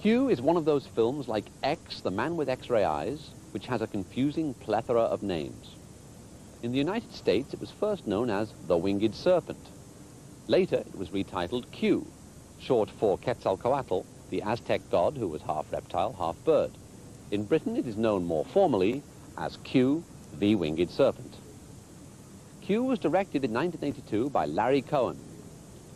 Q is one of those films like X, The Man with X-Ray Eyes, which has a confusing plethora of names. In the United States, it was first known as The Winged Serpent. Later, it was retitled Q, short for Quetzalcoatl, the Aztec god who was half reptile, half bird. In Britain, it is known more formally as Q, the Winged Serpent. Q was directed in 1982 by Larry Cohen.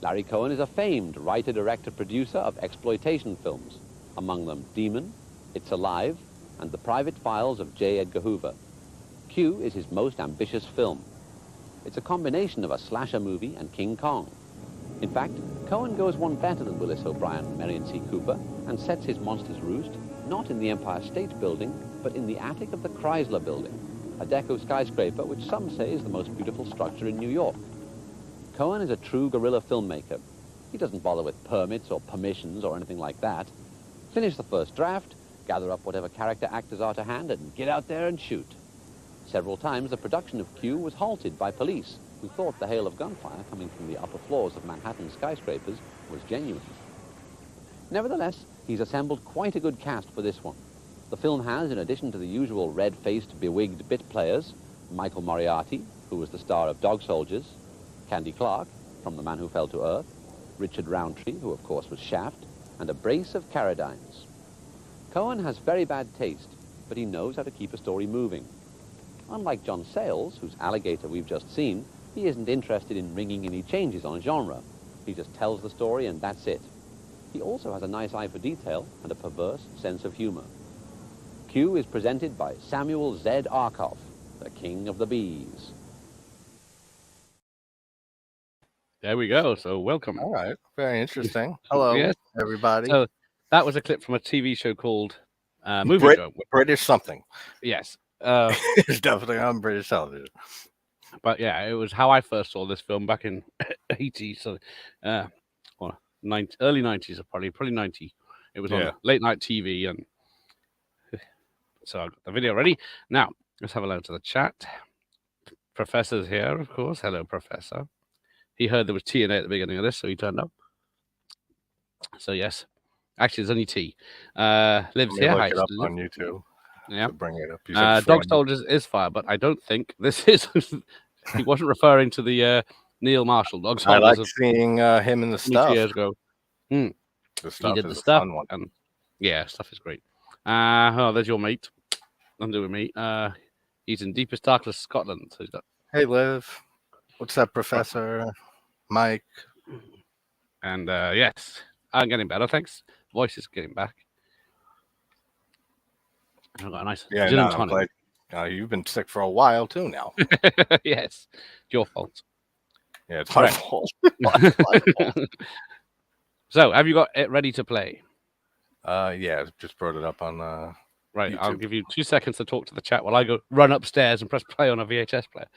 Larry Cohen is a famed writer, director, producer of exploitation films, among them Demon, It's Alive, and The Private Files of J. Edgar Hoover. Q is his most ambitious film. It's a combination of a slasher movie and King Kong. In fact, Cohen goes one better than Willis O'Brien and Marion C. Cooper and sets his monster's roost not in the Empire State Building, but in the attic of the Chrysler Building, a deco skyscraper which some say is the most beautiful structure in New York. Cohen is a true guerrilla filmmaker. He doesn't bother with permits or permissions or anything like that. Finish the first draft, gather up whatever character actors are to hand, and get out there and shoot. Several times the production of Q was halted by police, who thought the hail of gunfire coming from the upper floors of Manhattan skyscrapers was genuine. Nevertheless, he's assembled quite a good cast for this one. The film has, in addition to the usual red-faced, bewigged bit players, Michael Moriarty, who was the star of Dog Soldiers, Candy Clark, from The Man Who Fell to Earth, Richard Roundtree, who of course was Shaft, and a brace of Carradines. Cohen has very bad taste, but he knows how to keep a story moving. Unlike John Sayles, whose Alligator we've just seen, he isn't interested in ringing any changes on a genre. He just tells the story and that's it. He also has a nice eye for detail and a perverse sense of humor. Q is presented by Samuel Z. Arkoff, the king of the bees. There we go. So welcome. All right. Very interesting. Hello, Yes. everybody. So that was a clip from a TV show called Movie Show. British something. Yes. It's definitely on British television. But yeah, it was how I first saw this film back in 80s. So, well, early 90s, probably 90. It was on late night TV. And so I got the video ready. Now, let's have a look to the chat. Professor's here, of course. Hello, Professor. He heard there was TNA at the beginning of this, so he turned up. So, yes. Actually, there's only T. Lives here. Look it up on YouTube. Yeah. Bring it up. Dog Soldiers is fire, but I don't think this is... He wasn't referring to the Neil Marshall Dog Soldiers. I like seeing him in the stuff. Years ago. The stuff he did is the stuff. Fun one. And yeah, stuff is great. Oh, there's your mate. I'm doing me. He's in deepest, darkest Scotland. So he's got... Hey, Liv. What's up, Professor? Mike. And yes, I'm getting better, thanks. Voice is getting back. I've got a nice gin and tonic. You've been sick for a while, too, now. Yes, it's your fault. Yeah, it's my fault. So, have you got it ready to play? Yeah, just brought it up on right, YouTube. I'll give you 2 seconds to talk to the chat while I go run upstairs and press play on a VHS player.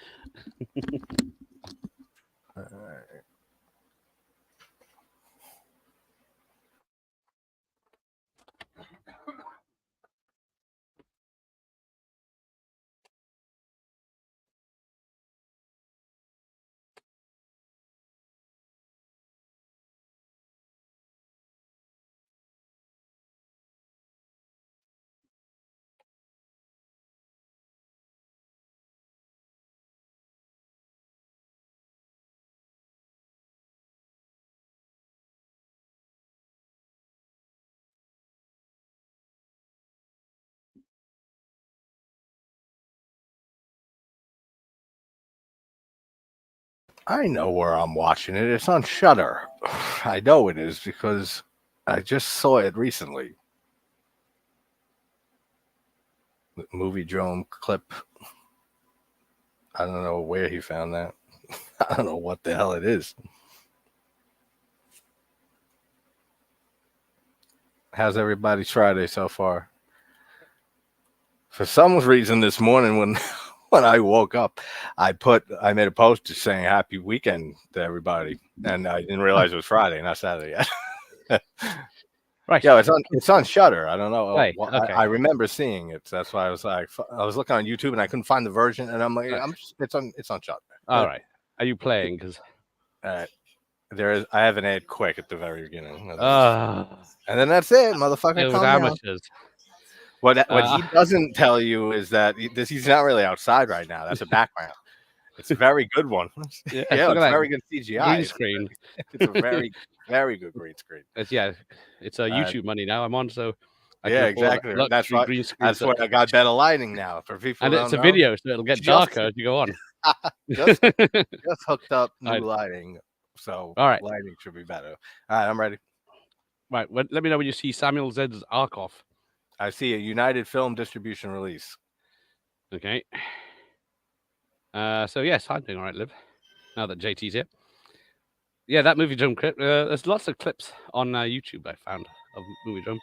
I know where I'm watching it. It's on Shudder. I know it is because I just saw it recently. The Movie Drone clip. I don't know where he found that. I don't know what the hell it is. How's everybody's Friday so far? For some reason this morning when I woke up, I made a post just saying happy weekend to everybody, and I didn't realize it was Friday, not Saturday yet. Right. Yeah, it's on Shudder. I don't know. Right. Okay. I remember seeing it. So that's why I was like, I was looking on YouTube and I couldn't find the version, and I'm like, it's on Shudder. All right. Are you playing? Because I have an ad quick at the very beginning. And then that's it, motherfucker. It was Calm down. amateurs. What he doesn't tell you is that he's not really outside right now. That's a background. It's a very good one. Yeah, It's very good CGI. Green screen. It's a very, very good green screen. It's YouTube money now. I'm on, so I yeah, can afford exactly. That's luxury green screen. That's what I got better lighting now for people. And it's a video, so it'll get darker as you go on. just hooked up new lighting, so all right, lighting should be better. All right, I'm ready. Right, let me know when you see Samuel Zed's Ark Off. I see a United Film Distribution release. Okay. So yes, I'm doing all right, Liv. Now that JT's here. Yeah, that Movie Drum clip. There's lots of clips on YouTube I found of Movie Drum,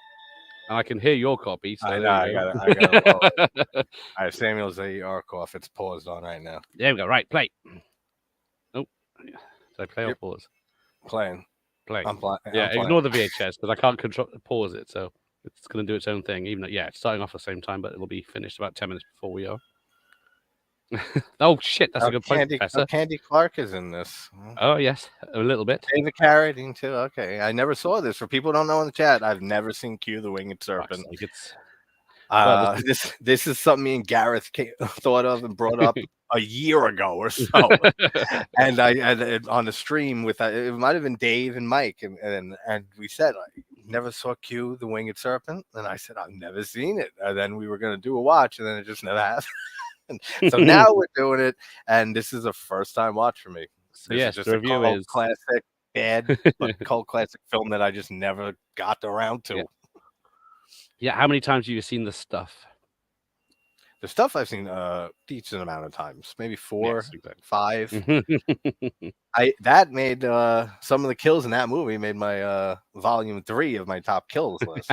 and I can hear your copy. So I know. I got it. All right, Samuel Z. Ark Off. It's paused on right now. There we go. Right, play. Oh, did I play or pause? Playing. I'm playing. Yeah, ignore the VHS because I can't pause it, so it's going to do its own thing. Even though, it's starting off at the same time, but it'll be finished about 10 minutes before we are. Oh shit, that's a good point, Professor. Candy Clark is in this. Oh yes, a little bit. David Carradine too. Okay, I never saw this. For people who don't know in the chat, I've never seen Q the Winged Serpent. This is something me and Gareth thought of and brought up a year ago or so, and I on the stream with it might have been Dave and Mike, and we said I never saw Q the Winged Serpent, and I said I've never seen it, and then we were going to do a watch, and then it just never happened. So now we're doing it, and this is a first-time watch for me. So yes, the review is classic, but cult classic film that I just never got around to. Yeah, how many times have you seen the stuff? The stuff I've seen a decent amount of times, maybe 4, 5. That made some of the kills in that movie made my volume 3 of my top kills list.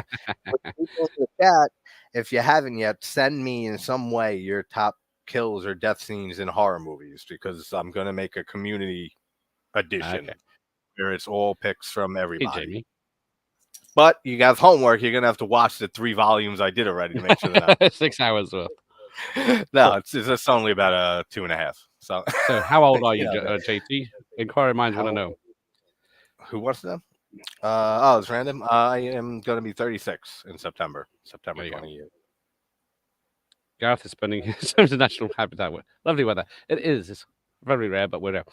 People in the chat, if you haven't yet, send me in some way your top kills or death scenes in horror movies, because I'm going to make a community edition where it's all picks from everybody. Hey, Jamie. But you have homework. You're going to have to watch the 3 volumes I did already to make sure that 6 hours worth. No, it's only about 2.5. So how old are you, JT? Inquiry minds want to know. Who wants to know? Oh, it's random. I am going to be 36 in September 28th. Gareth is spending some international habitat. Lovely weather. It is. It's very rare, but we're there.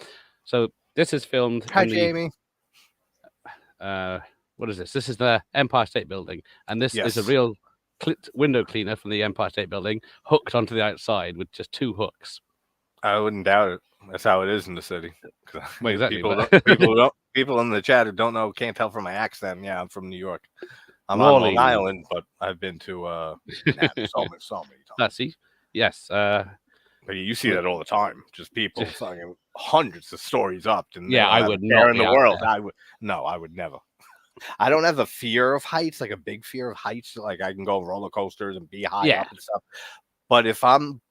So this is filmed. Hi, Jamie. What is this? This is the Empire State Building, and this is a real window cleaner from the Empire State Building hooked onto the outside with just 2 hooks. I wouldn't doubt it. That's how it is in the city. Well, exactly. People in the chat who don't know can't tell from my accent. Yeah, I'm from New York. I'm on Long Island, but I've been to so many times. See, yes. But you see that all the time. Just people fucking hundreds of stories up. And I would not in the world. I would never. I don't have a fear of heights, like a big fear of heights. Like I can go roller coasters and be high up and stuff. But if I'm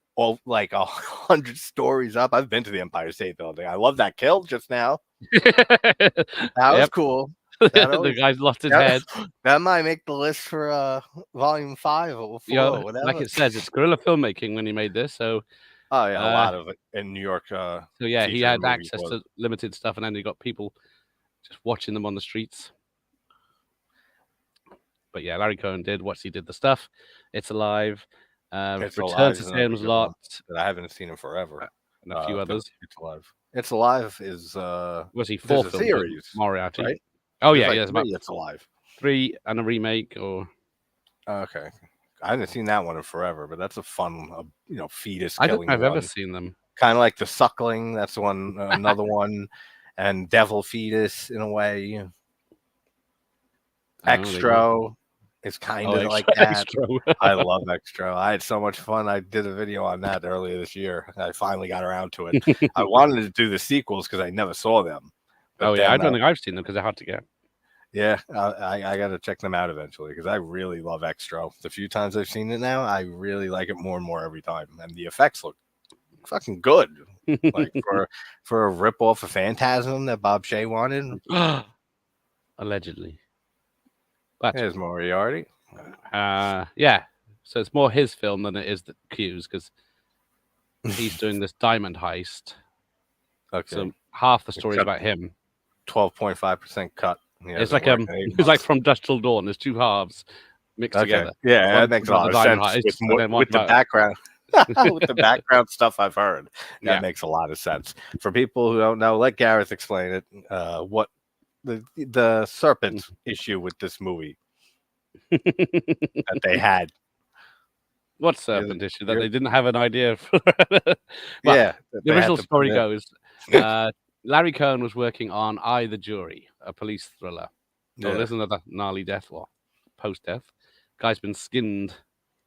like 100 stories up, I've been to the Empire State Building. I love that kill just now. That was cool. The guy's lost his head. That might make the list for volume 5 or 4 whatever. Like it says, it's guerrilla filmmaking when he made this. So a lot of it in New York. So he had access to limited stuff, and then he got people just watching them on the streets. But yeah, Larry Cohen did what he did the stuff. It's Alive. Return to Salem's Lot. I haven't seen him forever. And a few others. It's Alive. It's Alive is was he 4th series? Moriarty. Right? Oh there's yeah, about It's Alive. 3 and a remake or. Okay, I haven't seen that one in forever, but that's a fun, fetus. I don't think I've ever seen them. Kind of like The Suckling. That's one, another one, and Devil Fetus in a way. Extra is kind of like that. I love Extra. I had so much fun. I did a video on that earlier this year. I finally got around to it. I wanted to do the sequels because I never saw them. But I don't think I've seen them because they're hard to get. Yeah, I got to check them out eventually because I really love Extra. The few times I've seen it now, I really like it more and more every time. And the effects look fucking good. Like for a rip-off of Phantasm that Bob Shea wanted. Allegedly. But here's Moriarty. Yeah. So it's more his film than it is the Q's because he's doing this diamond heist. Okay. So half the story is about him. 12.5% cut. It's like it's like From Dusk Till Dawn. There's two halves mixed together. Yeah, that makes a lot of sense with the background. With the background stuff I've heard, that makes a lot of sense. For people who don't know, let Gareth explain it. What the serpent issue with this movie that they had. What serpent issue that they didn't have an idea for? The original story goes, Larry Cohen was working on I, the Jury, a police thriller. Oh, there's another gnarly death, or post-death. Guy's been skinned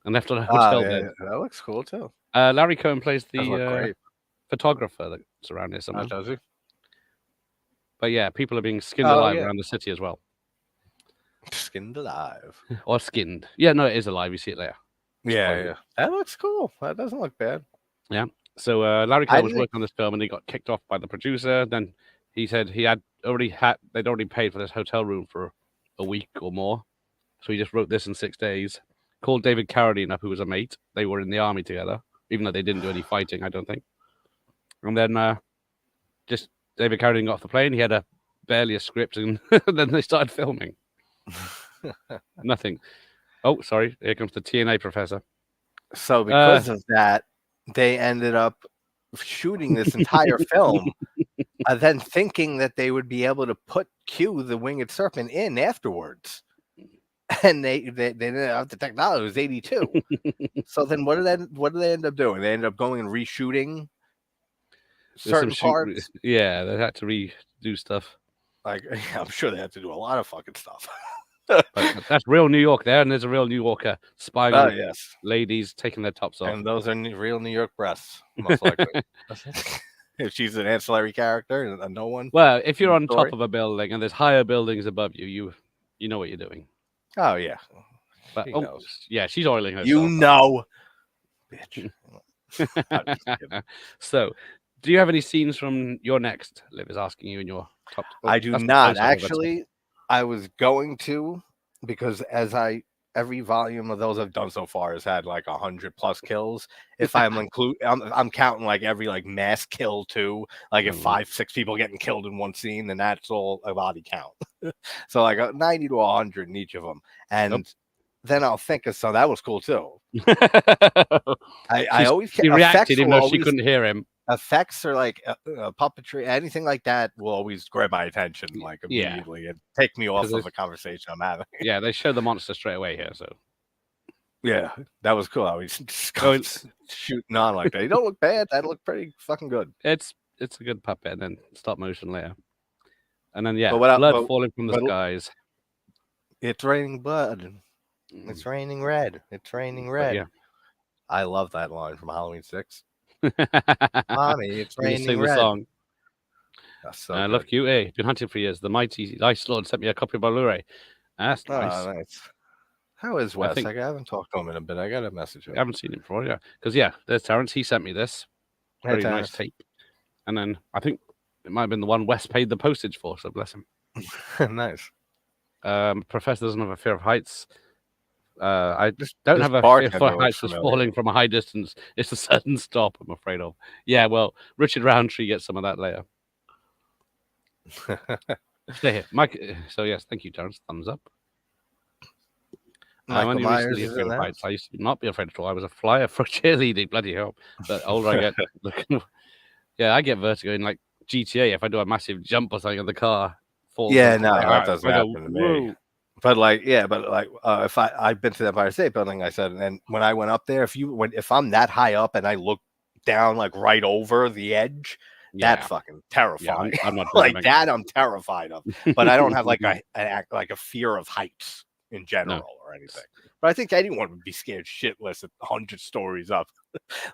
and left on a hotel bed. That looks cool too. Larry Cohen plays the photographer that's around here somewhere. Does he? But yeah, people are being skinned alive around the city as well. Skinned alive. Or skinned. Yeah, no, it is alive. You see it there. Yeah. That looks cool. That doesn't look bad. Yeah. So Larry Cohen was working on this film and he got kicked off by the producer. Then he said they'd already paid for this hotel room for a week or more. So he just wrote this in 6 days. Called David Carradine up, who was a mate. They were in the army together, even though they didn't do any fighting, I don't think. And then just David Carradine got off the plane. He had barely a script, and then they started filming. Nothing. Oh, sorry. Here comes the TNA professor. So because of that, they ended up shooting this entire film, then thinking that they would be able to cue the Winged Serpent in afterwards. And they didn't have the technology. It was 82. So then what did they end up doing? They ended up going and reshooting certain parts. Yeah, they had to redo stuff. Like, I'm sure they had to do a lot of fucking stuff. But that's real New York there, and there's a real New Yorker spying on ladies taking their tops off. And those are real New York breasts, most likely. If she's an ancillary character, no one. Well, if you're on top of a building and there's higher buildings above you, you know what you're doing. Oh yeah, but she's oiling herself. You know, bitch. So, do you have any scenes from your next? Liv is asking you in your top. I do not actually. I was going to, because every volume of those I've done so far has had like 100+ kills. If I'm counting like every like mass kill too. Like if 5-6 people getting killed in one scene, then that's all a body count. So like 90 to 100 in each of them, and then I'll think of some that was cool too. I always she reacted even though she couldn't hear him. Effects or like puppetry, anything like that will always grab my attention like immediately and take me off of the conversation I'm having. Yeah, they show the monster straight away here, so yeah, that was cool. I was just shooting on like that. They don't look bad. That looked pretty fucking good. It's a good puppet, and then stop motion later, and then blood falling from the skies. It's raining blood. It's raining red. It's raining red. Yeah, I love that line from Halloween 6. Mommy, it's raining sing red. The song. So I love you. Been hunting for years. The mighty Ice Lord sent me a copy of Blu-ray. That's nice. Nice. How is Wes? I haven't talked to him in a bit. I got a message. I haven't seen him before, because there's Terrence. He sent me this very nice tape, and then I think it might have been the one Wes paid the postage for. So bless him. Nice. Professor doesn't have a fear of heights. I don't have a fear for heights just falling from a high distance. It's a sudden stop, I'm afraid of. Yeah, well, Richard Roundtree gets some of that later. There, Mike. So yes, thank you, Terrence. Thumbs up. I'm only recently afraid of heights. I used to not be afraid at all. I was a flyer for cheerleading. Bloody hell! But older I get, I get vertigo in like GTA. If I do a massive jump or something, and the car falls. Yeah, no, that doesn't happen to me. But if I've been to the Empire State Building, I said, and when I went up there, if I'm that high up and I look down like right over the edge, that's fucking terrifying. I'm not like that. I'm terrified of, but I don't have like a fear of heights in general or anything. But I think anyone would be scared shitless at 100 stories up,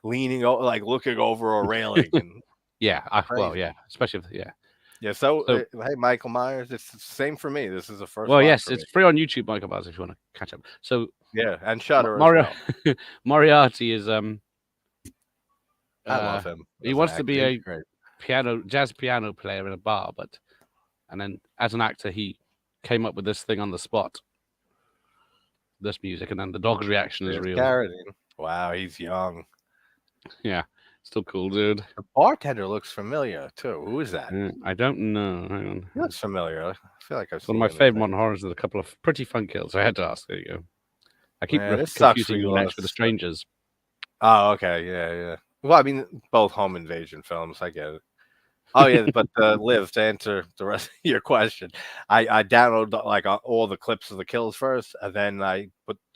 leaning over, like looking over a railing. And especially Yeah, so hey, Michael Myers, it's the same for me. This is the first. Well, yes, it's free on YouTube, Michael Myers, if you want to catch up. So yeah, and Shudder. Moriarty is I love him. He wants to be a jazz piano player in a bar, and then as an actor, he came up with this thing on the spot, this music, and then the dog's reaction is real. Carradine. Wow, he's young. Yeah. Still cool, dude. The bartender looks familiar too. Who is that? I don't know. Hang on. He looks familiar. I feel like I've It's seen one of my him in favorite things. modern horrors is a couple of pretty fun kills. I had to ask. There you go. I keep This sucks for confusing you. Menace with the Strangers. Oh, okay. Yeah. Well, I mean, both home invasion films. I get it. Oh yeah, but Liv, to answer the rest of your question, I download like all the clips of the kills first, and then I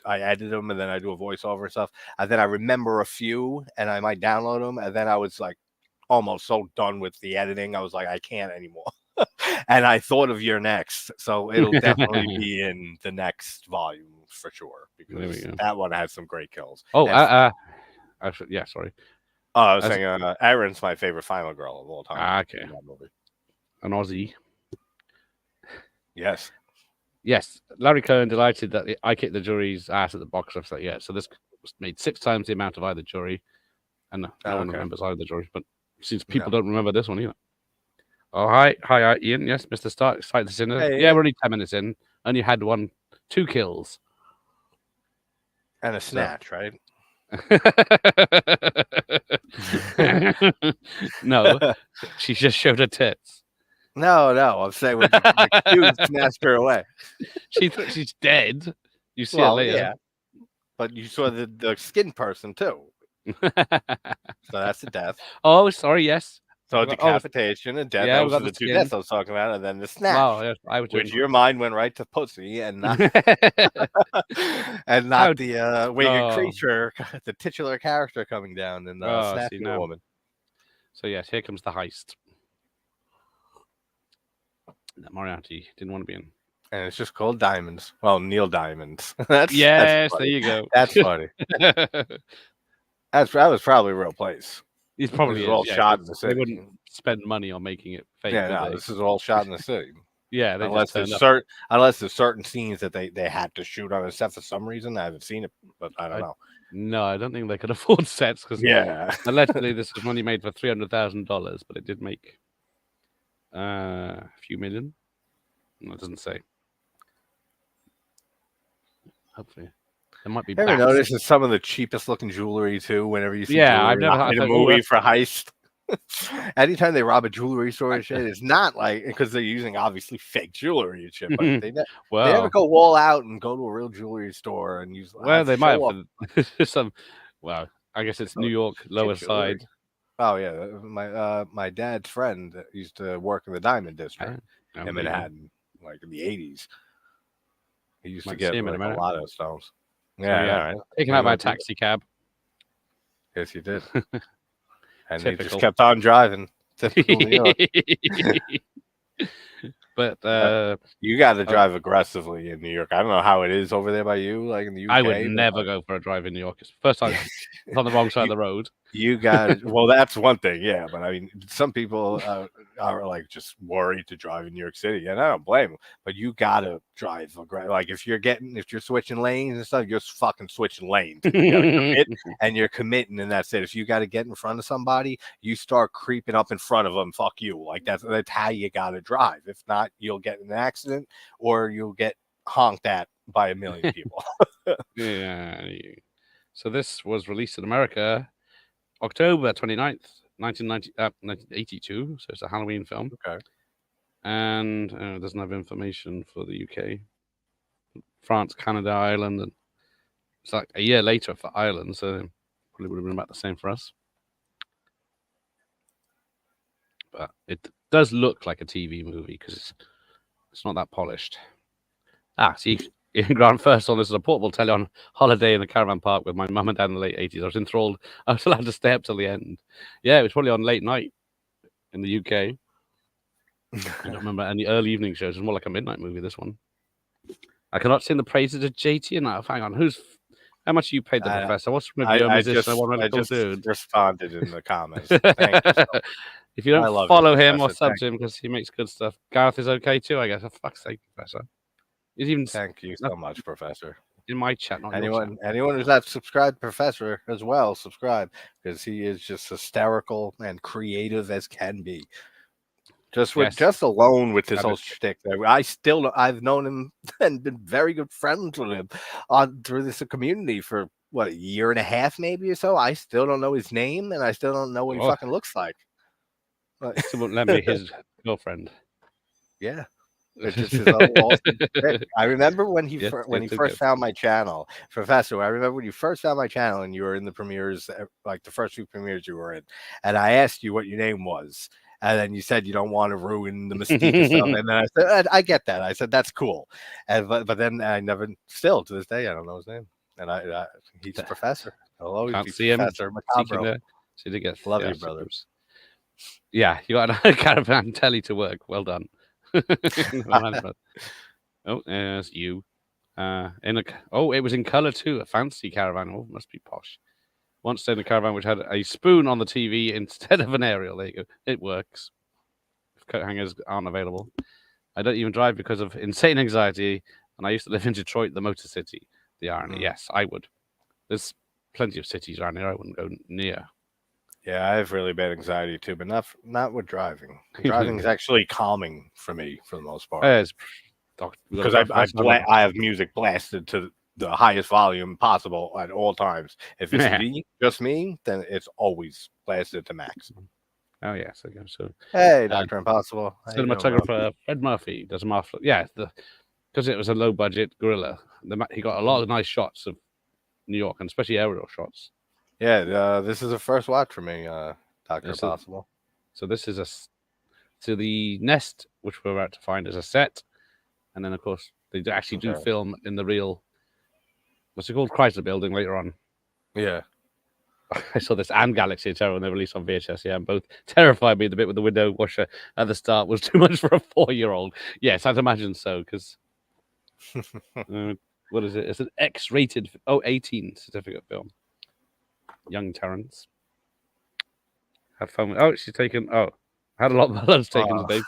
edit them, and then I do a voiceover and stuff, and then I remember a few, and I might download them, and then I was like almost so done with the editing, I was like, I can't anymore, and I thought of your next, so it'll definitely be in the next volume for sure because that one has some great kills. Oh, yeah, sorry. Oh, I was saying, Erin's my favorite final girl of all time. Okay. An Aussie. Yes. Yes. Larry Cohen delighted that I kicked the jury's ass at the box office. Yeah. So this made 6 times the amount of either jury. And no one remembers either jury, but since people don't remember this one either. Oh, hi, Ian. Yes, Mr. Stark. Excited to see this. Hey, yeah, we're only 10 minutes in. Only had 2 kills. And a snatch, right? No, she just showed her tits. No, I'm saying when you snatched her away. She's dead. You see it later. Yeah. But you saw the skin person too. So that's a death. Oh, sorry, yes. So decapitation and death. Those are the 2 deaths I was talking about, and then the snatch. Wow, yes, which your mind went right to pussy and not and not the winged creature, the titular character coming down and snatching the woman. So yes, here comes the heist that Moriarty didn't want to be in. And it's just called Diamonds. Well, Neil Diamonds. That's there you go. That's funny. That was probably a real place. It's probably all shot in the city. They wouldn't spend money on making it fake. Yeah, no, this is all shot in the city. Yeah, unless there's certain scenes that they had to shoot on a set for some reason. I haven't seen it, but I don't know. No, I don't think they could afford sets because allegedly this was money made for $300,000, but it did make a few million. No, it doesn't say. Hopefully. There might be. Ever notice it's some of the cheapest looking jewelry too? Whenever you see I've never had a movie for heist. Anytime they rob a jewelry store and shit, it's not like because they're using obviously fake jewelry and shit. But they never go all out and go to a real jewelry store and use. Well, they might have some. Well, I guess it's New York Lower Side. Oh yeah, my dad's friend used to work in the diamond district in Manhattan, like in the '80s. He used to get like, a lot of stones. Yeah. Taken out by a taxi cab. Yes, you did. And he just kept on driving. But you got to drive aggressively in New York. I don't know how it is over there by you, like in the UK. I would never go for a drive in New York. It's the first time it's on the wrong side of the road. You got well, that's one thing, yeah. But I mean, some people are like just worried to drive in New York City, and I don't blame them. But you gotta drive like if you're switching lanes and stuff, you're fucking switching lanes. You gotta commit, and you're committing, and that's it. If you got to get in front of somebody, you start creeping up in front of them. Fuck you, like that's how you gotta drive. If not, you'll get in an accident or you'll get honked at by a million people. Yeah. So this was released in America October 29th, 1982. So it's a Halloween film. Okay. And it doesn't have information for the UK. France, Canada, Ireland. And it's like a year later for Ireland. So probably would have been about the same for us. But it does look like a TV movie because it's not that polished. See, Grant first on this is a portable telly on holiday in a caravan park with my mum and dad in the late 80s. I was enthralled. I was allowed to stay up till the end. Yeah, it was probably on late night in the UK. I don't remember any early evening shows. It was more like a midnight movie, this one. I cannot sing the praises of JT enough. Hang on, how much you paid the professor? What's from a musician? I just responded in the comments. Thank you. If you don't follow him or sub to him because he makes good stuff, Gareth is okay too, I guess. For fuck's sake, Professor. He's even thank you so much, Professor. In my chat, not anyone who's not subscribed, Professor as well, subscribe because he is just hysterical and creative as can be. Just alone with this whole shtick. I've known him and been very good friends with him through this community for what, a year and a half maybe or so. I still don't know his name, and I still don't know what he fucking looks like. Someone lend me his girlfriend. Yeah. It's just his awesome shtick. I remember when he first found my channel, Professor. I remember when you first found my channel and you were in the premieres, like the first few premieres you were in, and I asked you what your name was. And then you said you don't want to ruin the mystique and stuff. And then I said, I get that. I said, that's cool. And but then still to this day, I don't know his name. And he's Professor. I'll always be Professor Macabro. Love you, brothers. Yeah, you got a caravan telly to work. Well done. Oh, there's you. It was in color too. A fancy caravan. Oh, must be posh. Once in a caravan which had a spoon on the TV instead of an aerial. There you go. It works. If coat hangers aren't available. I don't even drive because of insane anxiety, and I used to live in Detroit, the Motor City. The irony. Yes, I would. There's plenty of cities around here I wouldn't go near. Yeah, I have really bad anxiety too, but not with driving. Driving is actually calming for me for the most part. Because I have music blasted to the highest volume possible at all times. If it's just me, then it's always blasted to max. Oh yes, okay. So hey, Dr. Impossible. Cinematographer Fred Murphy does a marvelous. Yeah, because it was a low budget guerrilla. He got a lot of nice shots of New York, and especially aerial shots. Yeah, this is a first watch for me, Dr. Impossible. So this is the nest which we're about to find is a set, and then of course they actually do film in the real. What's it called? Chrysler Building later on. Yeah. I saw this and Galaxy of Terror when they released on VHS. Yeah, and both terrified me. The bit with the window washer at the start was too much for a 4-year-old. Yes, I'd imagine so, because what is it? It's an X-rated, 18 certificate film. Young Terrence. Had fun with, she's taken, had a lot of blood taken today.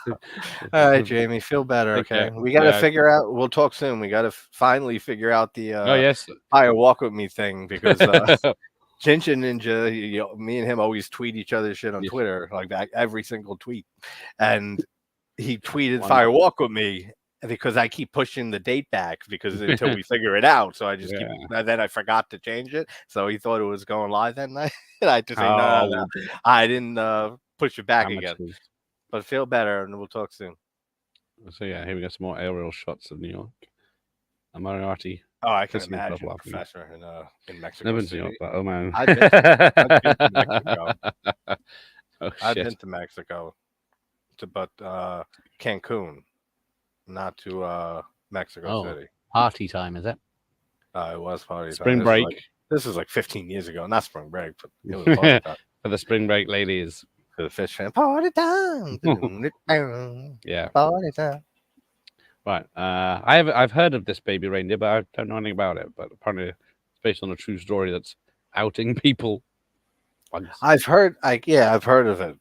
All right, Jamie, feel better, okay? We got to figure out, we'll talk soon. We got to finally figure out the Fire Walk With Me thing, because Chinchin Ninja, me and him always tweet each other shit on Twitter, like that, every single tweet. And he tweeted Fire Walk With Me because I keep pushing the date back until we figure it out. So I just keep, and then I forgot to change it. So he thought it was going live that night. And I just say, no. I didn't push it back again. But feel better, and we'll talk soon. So yeah, here we got some more aerial shots of New York. Moriarty. Oh, I can imagine a professor in Mexico Never City. York, but, oh man, I've been to Mexico. I've been to Mexico, but Cancun, not to Mexico City. Party time, is it? It was party time. Spring break. This is like 15 years ago. Not spring break, but it was party time. For the spring break ladies. For the fish fan. Party time. Yeah. Party time. Right. I've heard of this baby reindeer, but I don't know anything about it. But apparently it's based on a true story that's outing people. I've heard of it.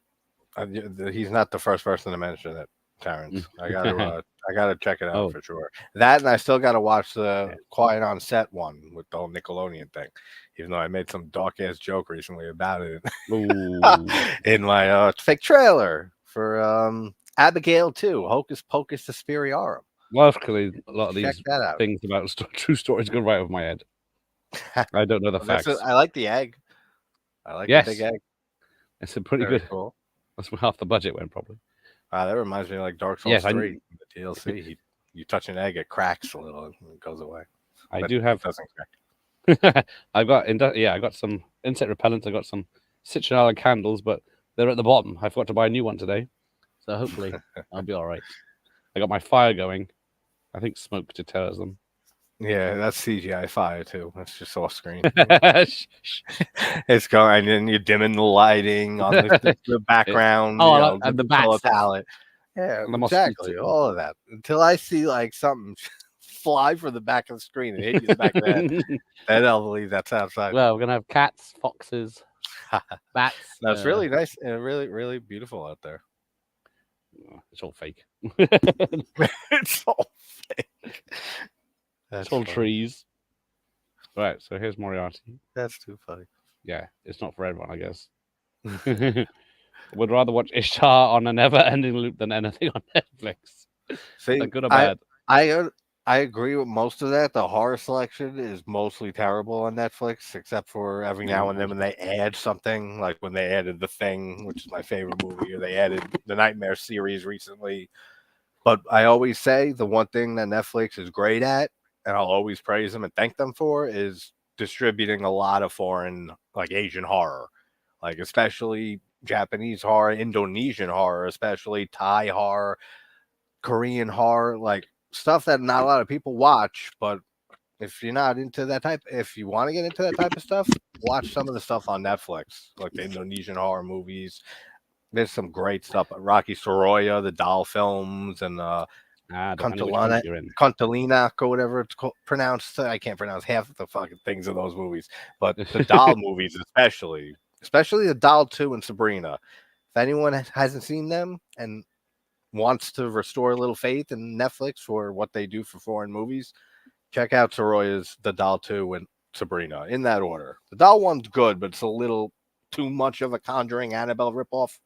He's not the first person to mention it, Terrence. I gotta check it out for sure. That, and I still gotta watch the Quiet on Set one with the whole Nickelodeon thing. Even though I made some dark ass joke recently about it in my fake trailer for Abigail 2, Hocus Pocus Suspiriorum. Luckily, a lot of these things about true stories go right over my head. I don't know the facts. I like the egg. I like the big egg. It's a pretty good. Cool. That's where half the budget went, probably. That reminds me of like Dark Souls 3, the DLC. You touch an egg, it cracks a little, and it goes away. I do have. It doesn't crack. I got some insect repellents. I got some citronella candles, but they're at the bottom. I forgot to buy a new one today, so hopefully I'll be all right. I got my fire going. I think smoke deters them. Yeah, that's CGI fire too. That's just off screen. It's going, and you're dimming the lighting on the background. And the color palette. Yeah, exactly. All of that until I see like something fly from the back of the screen and hit you in the back of the head. Then I'll believe that's outside. Well, we're gonna have cats, foxes, bats. That's really nice and really, really beautiful out there. It's all fake. It's all fake. It's all trees. Right, so here's Moriarty. That's too funny. Yeah, it's not for everyone, I guess. Would rather watch Ishtar on a never-ending loop than anything on Netflix. See, Good or bad? I agree with most of that. The horror selection is mostly terrible on Netflix, except for every now and then when they add something, like when they added The Thing, which is my favorite movie, or they added the Nightmare series recently. But I always say the one thing that Netflix is great at, and I'll always praise them and thank them for, is distributing a lot of foreign, like Asian horror, like especially Japanese horror, Indonesian horror, especially Thai horror, Korean horror, like stuff that not a lot of people watch. But if you're not into that type, if you want to get into that type of stuff, watch some of the stuff on Netflix, like the Indonesian horror movies. There's some great stuff. Rocky Soroya, the doll films, and Kuntilanak or whatever it's pronounced. I can't pronounce half of the fucking things in those movies, but the doll movies especially the Doll 2 and Sabrina. If anyone hasn't seen them and wants to restore a little faith in Netflix for what they do for foreign movies, check out Soroya's The Doll 2 and Sabrina in that order. The Doll one's good, but it's a little too much of a Conjuring Annabelle ripoff.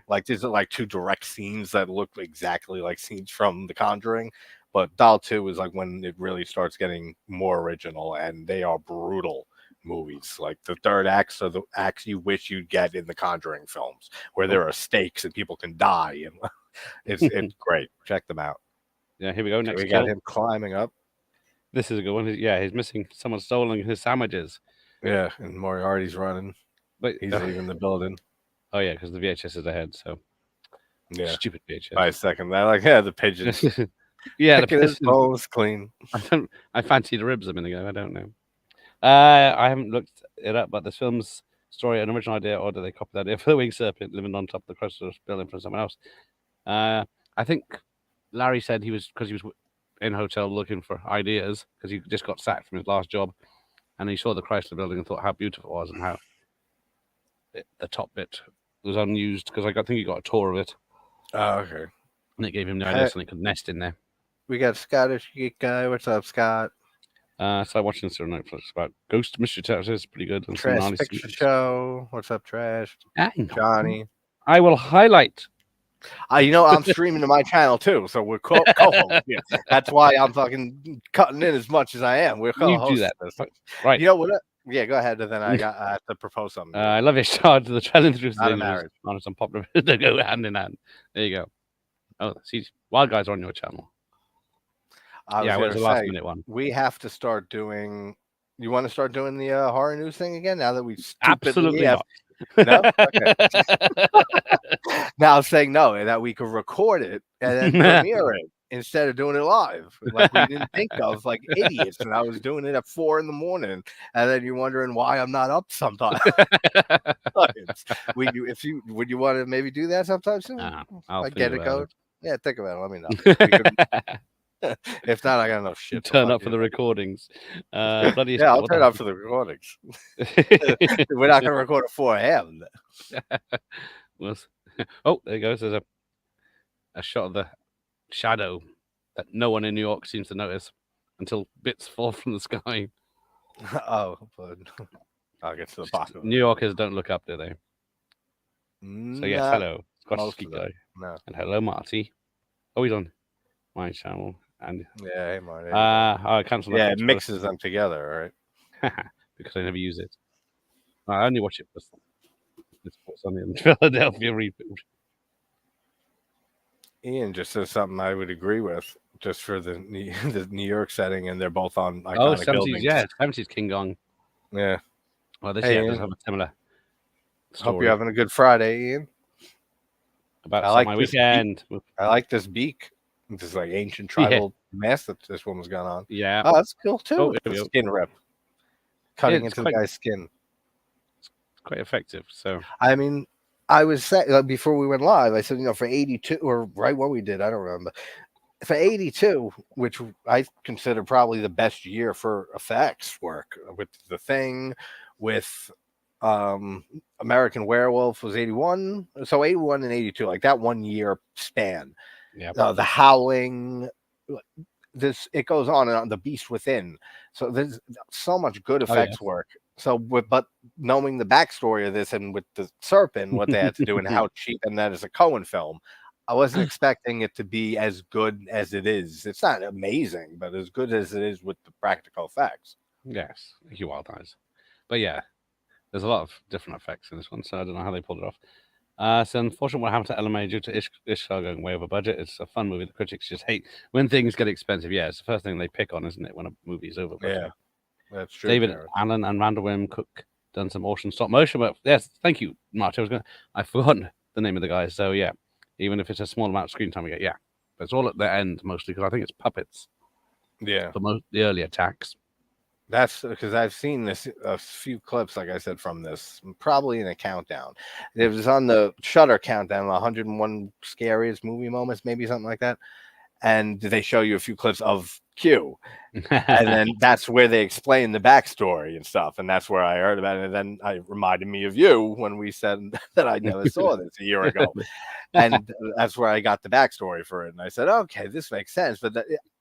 Like these are like two direct scenes that look exactly like scenes from The Conjuring, but Doll 2 is like when it really starts getting more original, and they are brutal movies. Like the third acts are the acts you wish you'd get in the Conjuring films, where there are stakes and people can die, and it's great. Check them out. Yeah, here we go. Next, we got him climbing up. This is a good one. Yeah, he's missing. Someone's stolen his sandwiches. Yeah, and Moriarty's running, but he's leaving the building. Oh yeah, because the VHS is ahead. So yeah, stupid VHS. By a second, I like the pigeons. Yeah, the pigeons. Bones clean. I fancied ribs a minute ago. I don't know. I haven't looked it up, but this film's story an original idea, or do they copy that idea for the Winged Serpent living on top of the Chrysler building from someone else? I think Larry said he was in a hotel looking for ideas because he just got sacked from his last job, and he saw the Chrysler building and thought how beautiful it was and how the top bit was unused, because I think he got a tour of it. Oh, okay. And it gave him the idea so he could nest in there. We got Scottish Geek Guy. What's up, Scott? So I'm watching this on Netflix about Ghost Mystery Tales. It's pretty good. And Trash Picture Show. What's up, Trash? Johnny. I will highlight. I'm streaming to my channel too, so we're co-hosts. That's why I'm fucking cutting in as much as I am. We're co-hosts. You do that, right? You know what? Yeah, go ahead, and then I have to propose something. I love your start to the challenge. Married. On some popular, they go hand in hand. There you go. Oh, see, Wild Guys are on your channel. Where's the last minute one? We have to start doing. You want to start doing the horror news thing again? Now that we absolutely have. No. Okay. Now I'm saying no, that we could record it and then premiere it instead of doing it live, like we didn't think of, like idiots. And I was doing it at 4 a.m, and then you're wondering why I'm not up sometimes. Would you want to maybe do that sometime soon? I'll get a code. Yeah, think about it. Let me know. If not, I got enough shit. Turn up for the recordings. Bloody I'll turn up for the recordings. We're not going to record at 4 a.m. Oh, there goes. There's a shot of the shadow that no one in New York seems to notice until bits fall from the sky. Oh, but I'll get to the bottom. New Yorkers don't look up, do they? So yes, hello, Scottish Geek Guy. No. And hello, Marty. Oh, he's on my channel. And yeah, hey, Marty. I cancelled. Yeah, it mixes them together, right? Because I never use it. I only watch it for Sports on the Philadelphia reboot. Ian just says something I would agree with, just for the New York setting, and they're both on iconic 70s, buildings. Yeah, 70s King Kong. Yeah. Well, this year does have a similar story. Hope you're having a good Friday, Ian. About my weekend. I like this beak. This is like ancient tribal mask that this woman's got on. Yeah. Oh, that's cool too. Skin rip. Cutting into the guy's skin. It's quite effective. So I mean, I was saying before we went live, I said, for 82, or right when we did, I don't remember. For 82, which I consider probably the best year for effects work, with The Thing, with American Werewolf was 81. So 81 and 82, like that 1 year span. Yeah. The Howling, it goes on and on. The Beast Within. So there's so much good effects work So, but knowing the backstory of this and with the serpent, what they had to do and how cheap, and that is a Cohen film, I wasn't expecting it to be as good as it is. It's not amazing, but as good as it is with the practical effects. Yes, you wild eyes. But yeah, there's a lot of different effects in this one, so I don't know how they pulled it off. So unfortunately, what happened to LMA due to Ishtar going way over budget. It's a fun movie. The critics just hate when things get expensive. Yeah, it's the first thing they pick on, isn't it? When a movie's over budget. Yeah, that's true. David Allen and Randall Wim Cook done some awesome stop motion. But yes, thank you, March. I've forgotten the name of the guys. So yeah, even if it's a small amount of screen time we get, yeah, but it's all at the end mostly because I think it's puppets. Yeah, for the early attacks. That's because I've seen a few clips, like I said, from this, probably in a countdown. It was on the Shudder countdown, 101 scariest movie moments, maybe something like that. And they show you a few clips of Q, and then that's where they explain the backstory and stuff. And that's where I heard about it. And then it reminded me of you when we said that I never saw this a year ago, and that's where I got the backstory for it. And I said, okay, this makes sense, but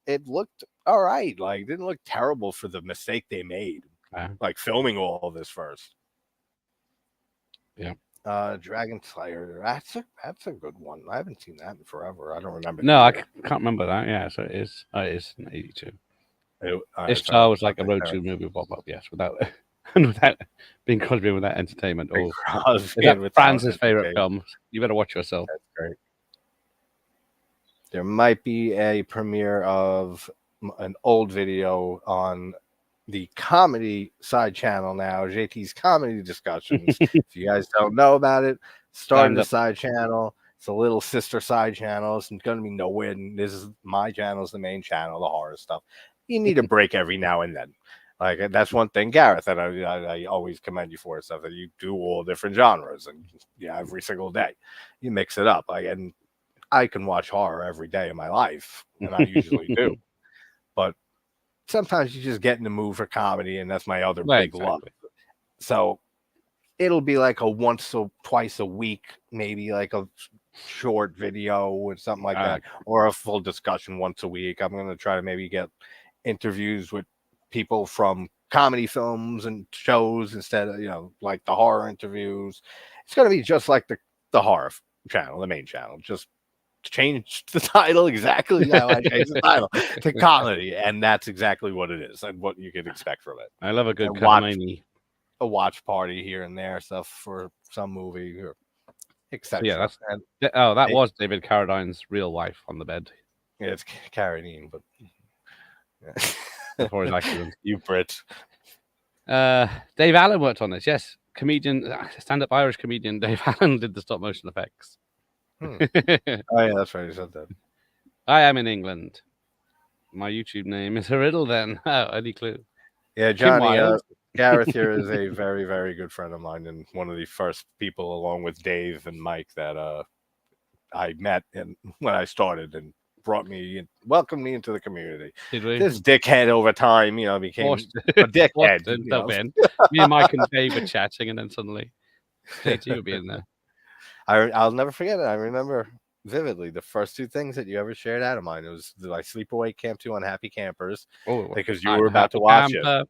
it looked all right. Like, it didn't look terrible for the mistake they made, like filming all this first. Yeah. Dragon Slayer. That's a good one. I haven't seen that in forever. I don't remember. No, I can't remember that. Yeah, so it is. It is in '82. Ishtar was like a road to movie pop-up, yes, without being Crosby without entertainment. Or Franz's favorite film. You better watch yourself. That's great. There might be a premiere of an old video on the comedy side channel now, JT's Comedy Discussions. If you guys don't know about it, started a side channel. It's a little sister side channel. It's going to be nowhere. This is my channel, is the main channel, the horror stuff. You need a break every now and then. Like, that's one thing, Gareth, that I always commend you for, stuff that you do all different genres, and every single day you mix it up. And I can watch horror every day of my life, and I usually do. But sometimes you just get in the mood for comedy, and that's my other big love. So it'll be like a once or twice a week, maybe like a short video or something like that, or a full discussion once a week. I'm going to try to maybe get interviews with people from comedy films and shows instead of, like the horror interviews. It's going to be just like the horror channel, the main channel, just change the title exactly how I changed the title to comedy, and that's exactly what it is and what you can expect from it. I love a good a watch party here and there, stuff for some movie or etc. Yeah, that was David Carradine's real wife on the bed. Yeah, it's Carradine, but before his accident. You Brits. Dave Allen worked on this. Yes, stand-up Irish comedian Dave Allen did the stop motion effects. Oh yeah, that's right. You said that. I am in England. My YouTube name is a riddle. Then, any clue? Yeah, Johnny. Gareth here is a very, very good friend of mine, and one of the first people, along with Dave and Mike, that I met when I started, and welcomed me into the community. Did we? This dickhead over time, became a dickhead. Me and Mike and Dave were chatting, and then suddenly JT would be in there. I'll never forget it. I remember vividly the first two things that you ever shared out of mine. It was the Sleepaway Camp 2 Unhappy Campers, because you were about to watch it.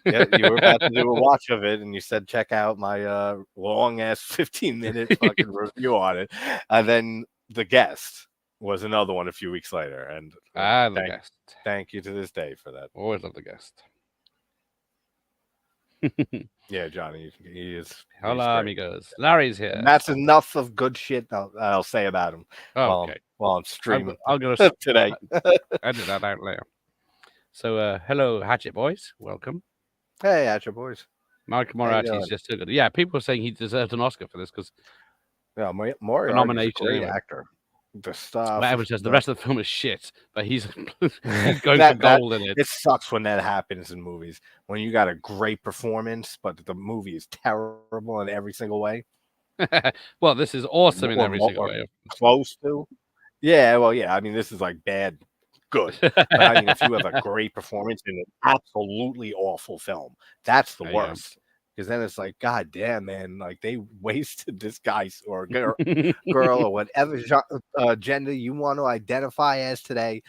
Yeah, you were about to do a watch of it, and you said, check out my long ass 15-minute fucking review on it. And then The Guest was another one a few weeks later. And The Guest. Thank you to this day for that. Always love The Guest. Yeah, Johnny, he is. Hola, amigos. Larry's here. And that's enough of good shit I'll say about him. Okay. While I'm streaming. I'll go today. Edit that out later. So, hello, Hatchet Boys. Welcome. Hey, Hatchet Boys. Mike Moriarty's just too good. Yeah, people are saying he deserved an Oscar for this because Moriarty's a great actor. The stuff. Whatever says, the rest of the film is shit, but he's going for gold in it. It sucks when that happens in movies. When you got a great performance, but the movie is terrible in every single way. Well, this is awesome in every single way. Close to. Yeah, well, yeah. I mean, this is like bad, good. But I mean, if you have a great performance in an absolutely awful film, that's the worst. Because then it's like, God damn, man, like they wasted this guy or girl or whatever gender you want to identify as today,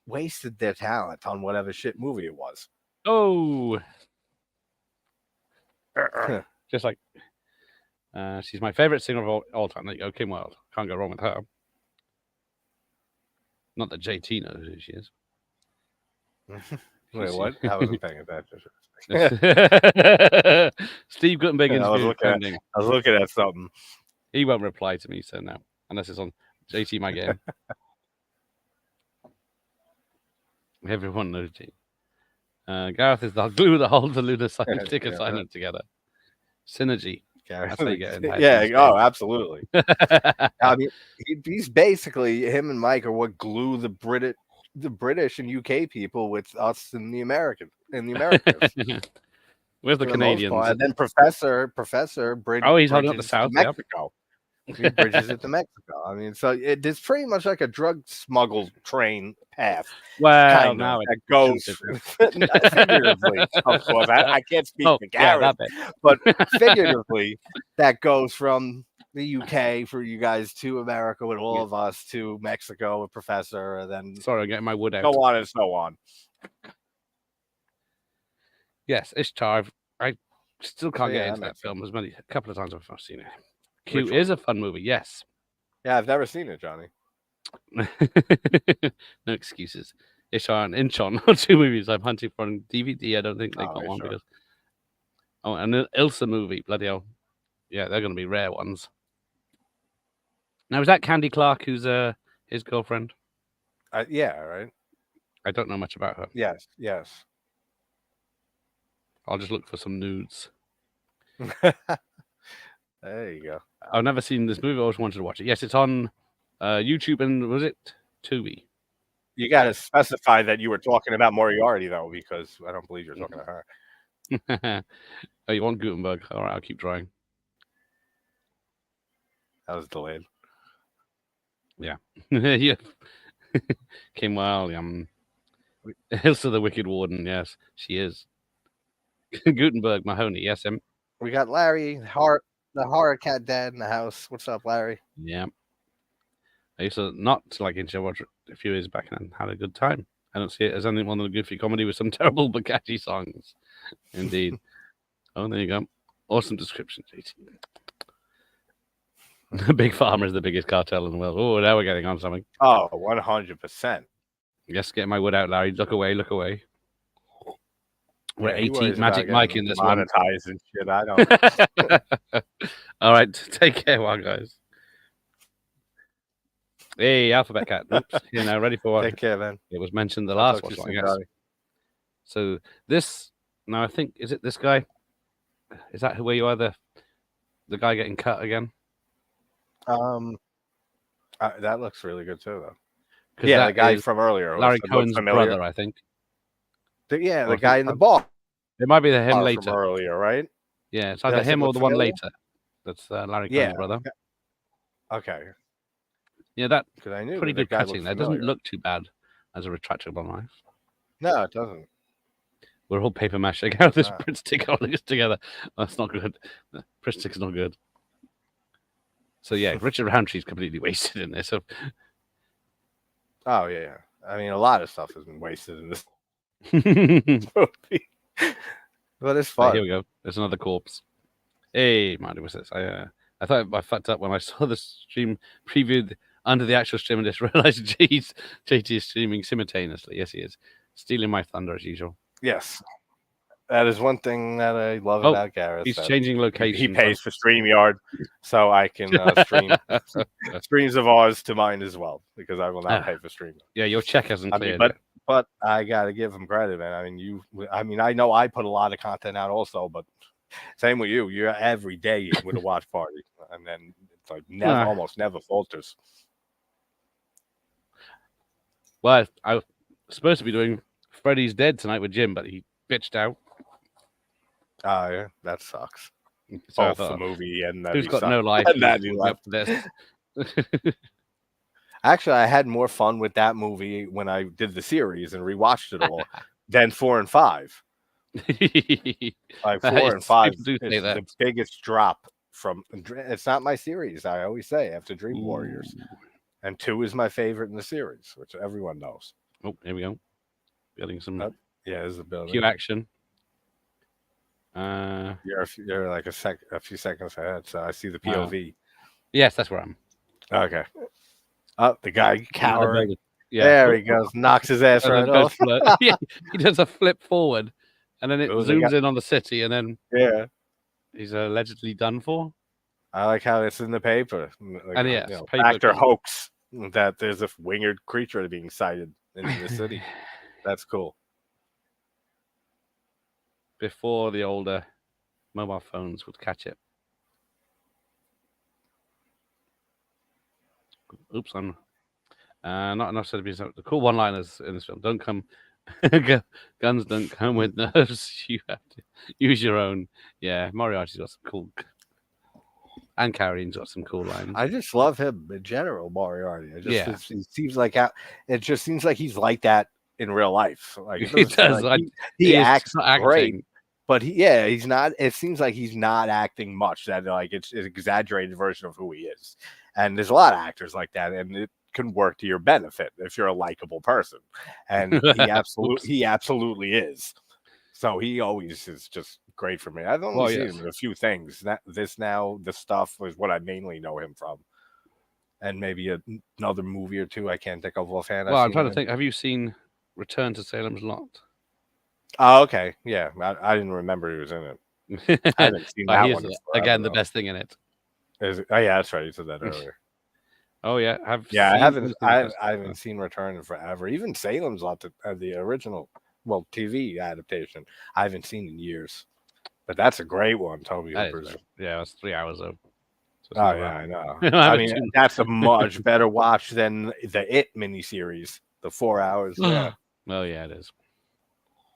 wasted their talent on whatever shit movie it was. Oh, Just like she's my favorite singer of all time. There you go, Kim Wilde. Can't go wrong with her. Not that JT knows who she is. Wait, what? I wasn't paying attention. Steve Guttenberg interview pending. I was looking at something. He won't reply to me, so no, unless it's on JT My Game. Everyone knows G. Gareth is the glue that holds the lunar scientific assignment together. Synergy. Gareth. That's how you get in. Yeah. Oh, absolutely. I mean, he's basically, him and Mike are what glue the British and UK people with us in the Americans. Where's the Canadians? And then Professor bridges. Oh, he's holding up the South. Mexico. He bridges it to Mexico. I mean, so it's pretty much like a drug smuggle train path. Well, now that goes figuratively, of course. I can't speak to Gareth, but figuratively, that goes from the UK for you guys to America with all of us to Mexico with Professor, and then sorry, I'm getting my wood out. So on and so on. Yes, Ishtar. I still can't get into that film. There's a couple of times I've seen it. Q is a fun movie, yes. Yeah, I've never seen it, Johnny. No excuses. Ishtar and Inchon are two movies I'm hunting for on DVD. I don't think they got one because. Oh, and an Ilsa movie, bloody hell. Yeah, they're going to be rare ones. Now, is that Candy Clark who's his girlfriend? Yeah, right. I don't know much about her. Yes. I'll just look for some nudes. There you go. I've never seen this movie. I always wanted to watch it. Yes, it's on YouTube and was it Tubi? You got to specify that you were talking about Moriarty, though, because I don't believe you're talking to her. Oh, you want Gutenberg? All right, I'll keep trying. That was delayed. Yeah. Yeah. Kim Wilde. Ilsa the Wicked Warden. Yes, she is. Gutenberg, Mahoney. Yes, him. We got Larry, the horror cat dad in the house. What's up, Larry? Yeah. I used to not like it. I watched it a few years back and had a good time. I don't see it as anything more than a goofy comedy with some terrible but catchy songs. Indeed. Oh, there you go. Awesome description, JT. The Big Farmer is the biggest cartel in the world. Oh, now we're getting on something. Oh, 100%. Yes, get my wood out, Larry. Look away, look away. We're 18 Magic Mike in this one. Monetize and shit. I don't. All right, take care, one guys. Hey, Alphabet Cat. Oops. You know, ready for what? Take care, man. It was mentioned the last one, I guess. So this now, I think, is it this guy? Is that where you are? The guy getting cut again? That looks really good too, though. Yeah, the guy from earlier, Larry Cohen's brother, I think. The guy in the bar. It might be him later. From earlier, right? Yeah, it's either him or the one later. That's Larry Cohen's brother. Okay. Yeah, that because I knew pretty good cutting. That doesn't look too bad as a retractable knife. No, it doesn't. We're all paper mashing out this print stick holding us together. That's not good. The print stick's not good. So yeah, Richard Roundtree's completely wasted in this. Oh yeah. I mean, a lot of stuff has been wasted in this movie. But it's fun. Here we go. There's another corpse. Hey, Marty, what's this? I thought I fucked up when I saw the stream previewed under the actual stream and just realized JT is streaming simultaneously. Yes, he is. Stealing my thunder as usual. Yes. That is one thing that I love about Gareth. He's changing location. He pays for StreamYard, so I can stream Streams of Ours to mine as well, because I will not pay for StreamYard. Yeah, your check hasn't cleared. But I gotta give him credit, man. I mean, I know I put a lot of content out also, but same with you. You're every day with a watch party, and then it's like almost never falters. Well, I was supposed to be doing Freddy's Dead tonight with Jim, but he bitched out. Oh, yeah, that sucks. So both the movie and that who's got no life and that left this. Actually, I had more fun with that movie when I did the series and rewatched it all than 4 and 5. Like 4 and 5 is the biggest drop from. It's not my series. I always say after Dream Warriors, and 2 is my favorite in the series, which everyone knows. Oh, here we go. Building some. Yeah, there's the building. Cue action. You're like a few seconds ahead, so I see the POV. Yes, that's where I'm. Okay. Oh, the guy cowering. Yeah. There he goes. Knocks his ass And right then off. yeah, he does a flip forward, and then it zooms in on the city, and then he's allegedly done for. I like how it's in the paper. Like, And yes, factor hoax that there's a winged creature being sighted in the city. That's cool. Before the older mobile phones would catch it. Oops, I'm not enough said to be the cool one-liners in this film. Don't come, guns don't come with nerves. You have to use your own. Yeah, Moriarty's got some cool, and Carradine's got some cool lines. I just love him in general, Moriarty. It seems like he's like that in real life. Like he does. Like he acts great. Acting. But he's not. It seems like he's not acting much. That like it's an exaggerated version of who he is. And there's a lot of actors like that, and it can work to your benefit if you're a likable person. And he absolutely is. So he always is just great for me. I've only seen him in a few things. The stuff is what I mainly know him from, and maybe another movie or two I can't think of offhand. Well, I'm trying to think. Have you seen Return to Salem's Lot? Oh, okay. Yeah, I didn't remember he was in it. I haven't seen that one. Again, the best thing in it. Is it? Oh, yeah, that's right. You said that earlier. Oh, yeah. I haven't seen Return in forever. Even Salem's Lot, the original, TV adaptation, I haven't seen in years. But that's a great one, Toby Hooper's. Yeah, it's 3 hours though. So I know. I mean, that's a much better watch than the It miniseries, the 4 hours. Yeah. Well, yeah, it is.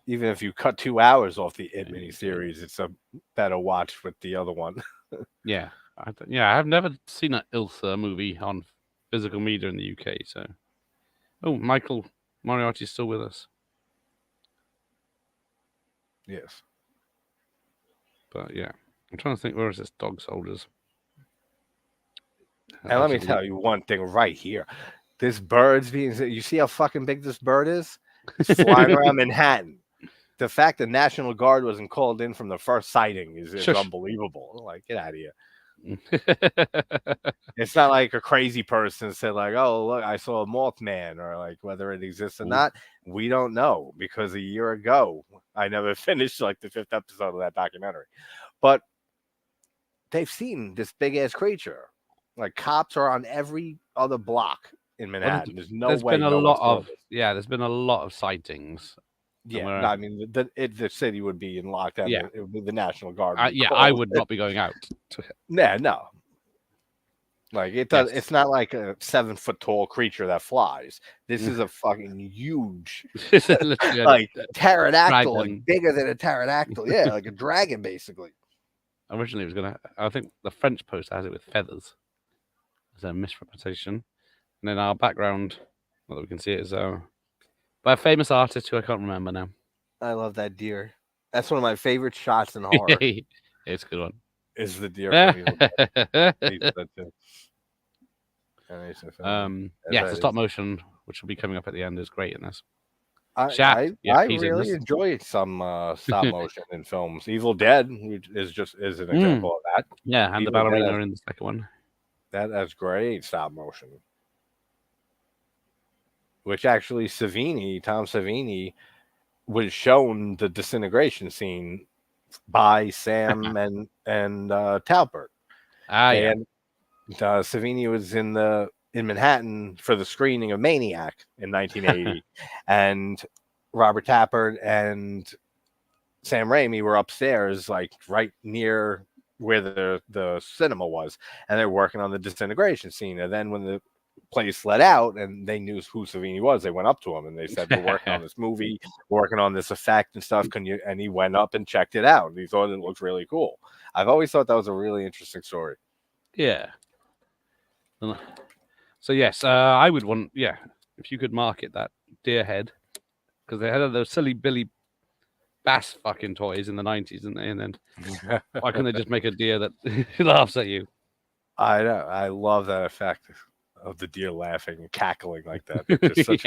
Even if you cut 2 hours off the It miniseries, it's a better watch with the other one. Yeah. I've never seen an Ilsa movie on physical media in the UK. So, Michael Moriarty's still with us. Yes. But yeah, I'm trying to think, where is this Dog Soldiers? And let me tell you one thing right here. This bird's you see how fucking big this bird is? It's flying around Manhattan. The fact that National Guard wasn't called in from the first sighting is unbelievable. Like, get out of here. It's not like a crazy person said, like, oh, look, I saw a Mothman, or like whether it exists or not. We don't know, because a year ago, I never finished like the 5th episode of that documentary. But they've seen this big ass creature. Like, cops are on every other block in Manhattan. There's been a lot of sightings. Yeah, I mean, the city would be in lockdown. Yeah. It would be the National Guard. I would not be going out. No. Like, it does. Yes. It's not like a 7-foot tall creature that flies. This is a fucking huge, like pterodactyl, like bigger than a pterodactyl. Yeah, like a dragon, basically. Originally, it was I think the French poster has it with feathers. It's a misrepresentation. And then our background, well, we can see it is by a famous artist who I can't remember now. I love that deer. That's one of my favorite shots in horror. It's a good one. Is the deer from the stop motion, which will be coming up at the end, is great in this. I really enjoy some stop motion in films. Evil Dead is an example of that. Yeah, and the ballerina in the second one. That's great stop motion. Which actually Tom Savini was shown the disintegration scene by Sam and Talbert. And Savini was in Manhattan for the screening of Maniac in 1980, and Robert Tappert and Sam Raimi were upstairs, like right near where the cinema was, and they're working on the disintegration scene. And then when the place let out and they knew who Savini was, they went up to him and they said, we're working on this movie, working on this effect and stuff, and he went up and checked it out, and he thought it looked really cool. I've always thought that was a really interesting story. Yeah. So yes, I would want, if you could market that deer head, because they had those silly Billy Bass fucking toys in the 90s, didn't they? And then why couldn't they just make a deer that laughs at you? I know. I love that effect. of the deer laughing and cackling like that. It's just such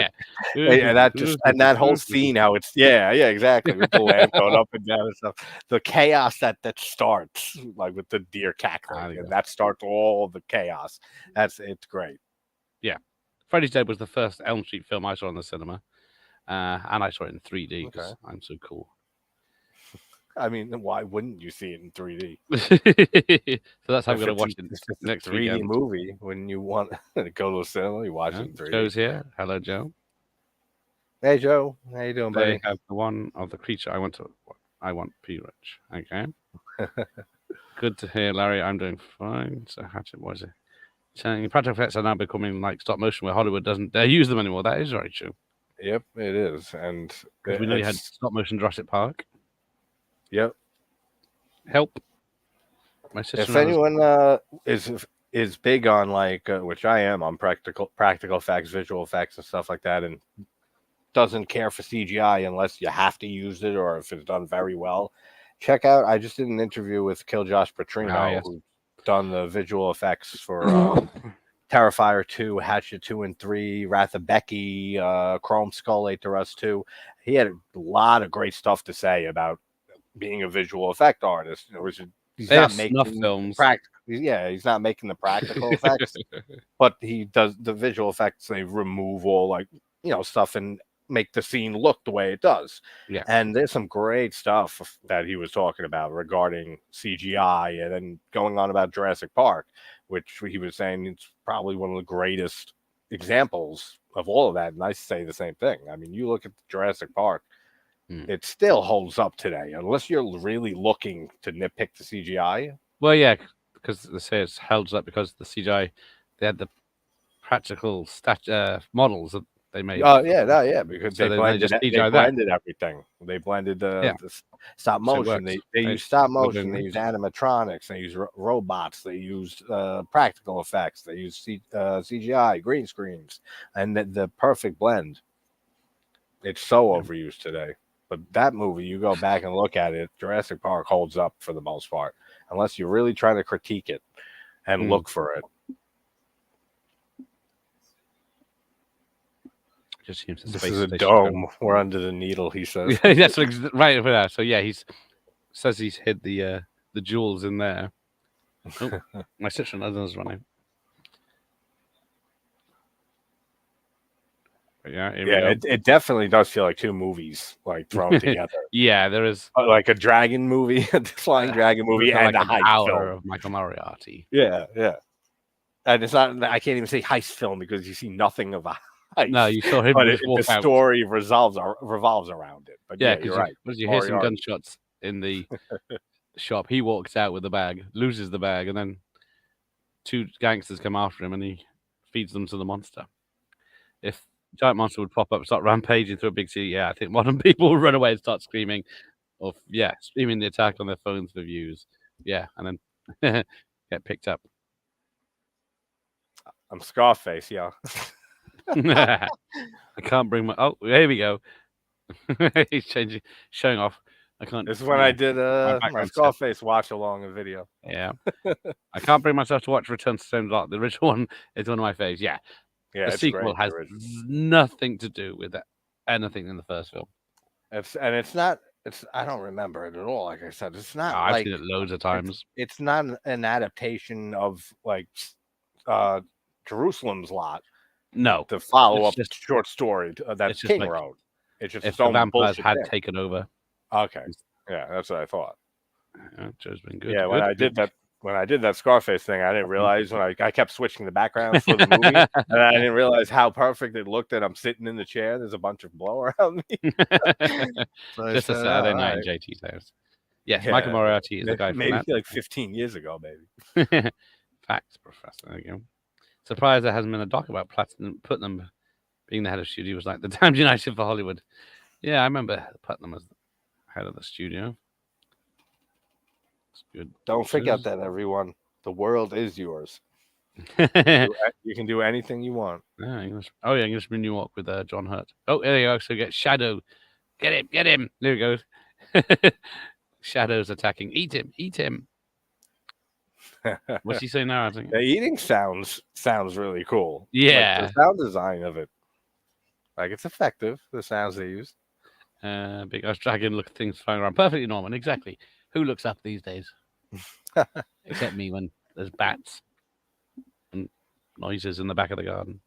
Yeah. and that whole scene, how it's exactly, with the lamp going up and down and stuff. The chaos that starts, like with the deer cackling, and that starts all the chaos. It's great. Yeah, Freddy's Dead was the first Elm Street film I saw in the cinema, and I saw it in 3D because I'm so cool. I mean, why wouldn't you see it in 3D? So that's how I'm going to watch it next 3D weekend. movie. When you want to go to a cinema, you watch it in 3D. Joe's here. Hello, Joe. Hey, Joe. How you doing, buddy? They have the one of the creature I want P. Rich. Okay. Good to hear, Larry. I'm doing fine. So, Hatchet, what is it? Saying practical effects are now becoming like stop motion, where Hollywood doesn't dare use them anymore. That is very true. Yep, it is. And we nearly had stop motion Jurassic Park. Yep. Help. My sister. If anyone is big on like, which I am, on practical effects, visual effects, and stuff like that, and doesn't care for CGI unless you have to use it or if it's done very well, check out. I just did an interview with Kill Josh Petrino, who's done the visual effects for Terrifier 2, Hatchet 2 and 3, Wrath of Becky, Chrome Skull, 8 to Rust 2. He had a lot of great stuff to say about being a visual effect artist. He's not making films. He's not making the practical effects, but he does the visual effects. They remove all stuff and make the scene look the way it does. Yeah. And there's some great stuff that he was talking about regarding CGI, and then going on about Jurassic Park, which he was saying it's probably one of the greatest examples of all of that. And I say the same thing. I mean, you look at Jurassic Park, it still holds up today, unless you're really looking to nitpick the CGI. Well, yeah, because they say it holds up because the CGI, they had the practical models that they made. Because they blended everything. They blended the stop motion. They use stop motion. They use animatronics. They use robots. They use practical effects. They use CGI, green screens, and the perfect blend. It's so overused today. But that movie, you go back and look at it, Jurassic Park holds up for the most part, unless you're really trying to critique it and look for it. Just seems this is a dome. We're under the needle, he says. That's right over there. So yeah, says he's hid the jewels in there. Oh, my sister is running. It definitely does feel like two movies like thrown together. Yeah, there is like a dragon movie, a flying dragon movie, and like a heist hour film of Michael Moriarty. Yeah. And it's not. I can't even say heist film because you see nothing of a heist. No, you saw him. But the story revolves around it. But yeah, you're right. You hear some gunshots in the shop. He walks out with the bag, loses the bag, and then two gangsters come after him, and he feeds them to the monster. If giant monster would pop up, start rampaging through a big city. Yeah, I think modern people will run away and start screaming, screaming the attack on their phones for views. Yeah, and then get picked up. I'm Scarface, yeah. I can't bring my. Oh, here we go. He's showing off. I can't. This is when I did my Scarface watch along video. Yeah, I can't bring myself to watch Return to Stone Dark. The original one is one of my faves. Yeah. Yeah, the sequel has nothing to do with anything in the first film. It's not. I don't remember it at all. Like I said, it's not. I've seen it loads of times. It's not an adaptation of Jerusalem's Lot. No, the follow-up short story that King wrote. It's just if the vampires had taken over. Okay, yeah, that's what I thought. Joe's been good. Yeah, when I did that Scarface thing, I didn't realize when I kept switching the backgrounds for the movie, and I didn't realize how perfect it looked. And I'm sitting in the chair. There's a bunch of blow around me. Just a Saturday night in JT's house. Yes, Michael Moriarty is the guy from maybe that. like 15 years ago, maybe. Facts, Professor. There you go. Surprised there hasn't been a doc about Putnam being the head of studio. Was like the Times United for Hollywood. Yeah, I remember Putnam as the head of the studio. Good. Don't forget that, everyone. The world is yours. You can do anything you want. Yeah, English. Oh, yeah, English in New York with John Hurt. Oh, there you go. So get Shadow. Get him. There he goes. Shadow's attacking. Eat him. What's he saying now? I think. The eating sounds really cool. Yeah. Like the sound design of it. Like it's effective, the sounds they use. Big ass dragon look things flying around. Perfectly normal, exactly. Who looks up these days? Except me when there's bats and noises in the back of the garden.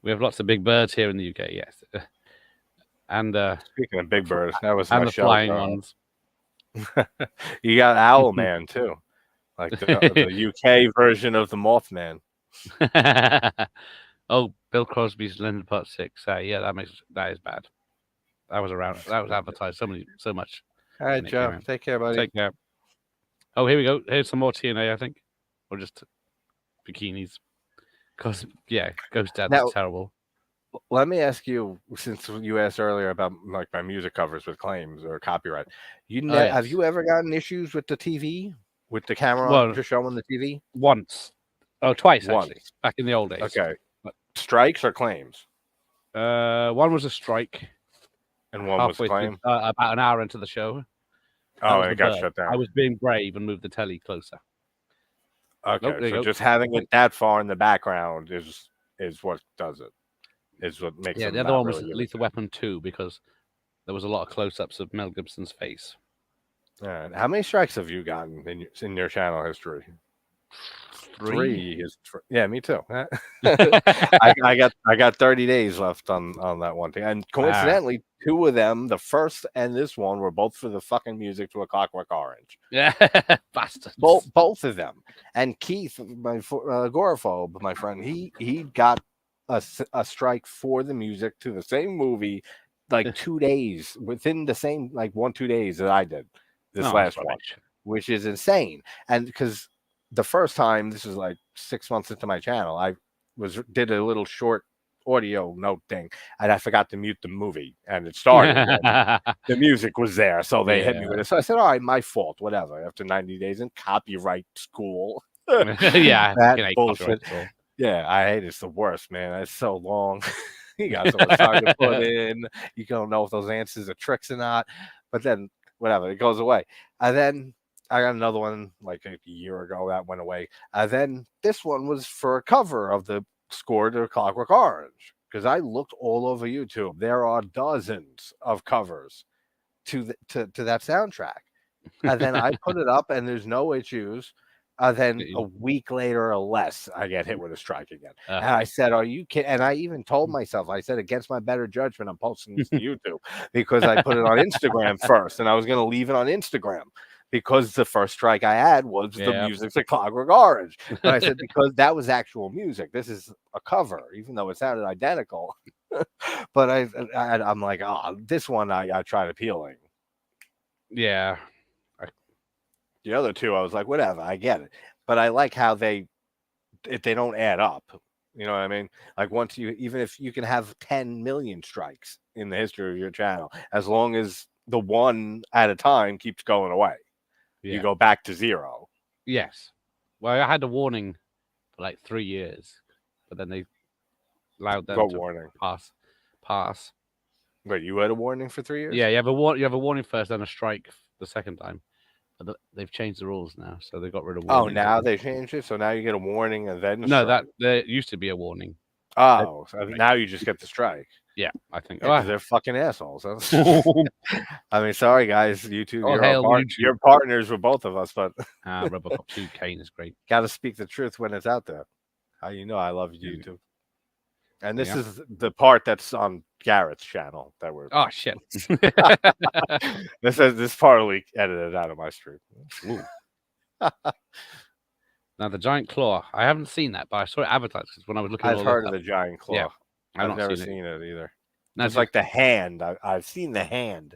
We have lots of big birds here in the UK, yes. And speaking of big birds, that was and my the show, flying ones. You got Owlman too, like the UK version of the Mothman. Oh, Bill Crosby's London Part 6. Yeah, that is bad. That was around. That was advertised so much. All right, Joe. Take care, buddy. Take care. Oh, here we go. Here's some more TNA, I think, or just bikinis. Because Ghost Dad's Now, terrible. Let me ask you, since you asked earlier about like my music covers with claims or copyright, have you ever gotten issues with the TV, with the camera just showing the TV? Once. Oh, twice actually. Back in the old days. Okay. Strikes or claims? One was a strike, and one was a claim. About an hour into the show. Oh, and it got shut down. I was being brave and moved the telly closer. Okay, so just having it that far in the background is what does it. Is what makes it. Yeah, the other one was Lethal Weapon 2 because there was a lot of close-ups of Mel Gibson's face. All right. How many strikes have you gotten in your channel history? 3 is yeah, me too. I got 30 days left on that one thing, and coincidentally, 2 of them, the first and this one, were both for the fucking music to A Clockwork Orange. Yeah, bastards. Both of them. And Keith, my agoraphobe, my friend, he got a strike for the music to the same movie, like 2 days within the same 1-2 days that I did this last one, which is insane. And because the first time, this was like 6 months into my channel, I did a little short audio note thing, and I forgot to mute the movie, and it started. The music was there, so they hit me with it. So I said, "All right, my fault, whatever." After 90 days in copyright school, that bullshit. Yeah, I hate it. It's the worst, man. It's so long. You got so much time to put in. You don't know if those answers are tricks or not. But then, whatever, it goes away. And then I got another one like a year ago that went away. And then this one was for a cover of the score to Clockwork Orange, because I looked all over YouTube. There are dozens of covers to that soundtrack. And then I put it up, and there's no issues. Then a week later or less, I get hit with a strike again. And I said, "Are you kidding?" And I even told myself, I said, against my better judgment, I'm posting this to YouTube because I put it on Instagram first, and I was going to leave it on Instagram because the first strike I had was the music to Clockwork Orange. But I said, because that was actual music. This is a cover, even though it sounded identical. But I'm like, this one I tried appealing. Yeah. The other 2, I was like, whatever, I get it. But I like how if they don't add up, you know what I mean? Like even if you can have 10 million strikes in the history of your channel, as long as the one at a time keeps going away, you go back to 0. Yes. Well, I had a warning for like 3 years, but then they allowed them to pass. Wait, you had a warning for 3 years? Yeah, you have a warning first, then a strike the second time. But they've changed the rules now, so they got rid of warnings. Oh, now they changed it? So now you get a warning and then there used to be a warning. Oh, so now you just get the strike. Yeah, I think. Because they're fucking assholes. I mean, sorry, guys. YouTube, you're partners with both of us, but... Robocop 2, Kane is great. Got to speak the truth when it's out there. How you know I love YouTube. And this is the part that's on Garrett's channel that we're... Oh, shit. This part will be edited out of my stream. Now, the giant claw. I haven't seen that, but I saw it advertised because when I was looking I've heard of the giant claw. Yeah, I've never seen it either. It's like the hand. I've seen the hand.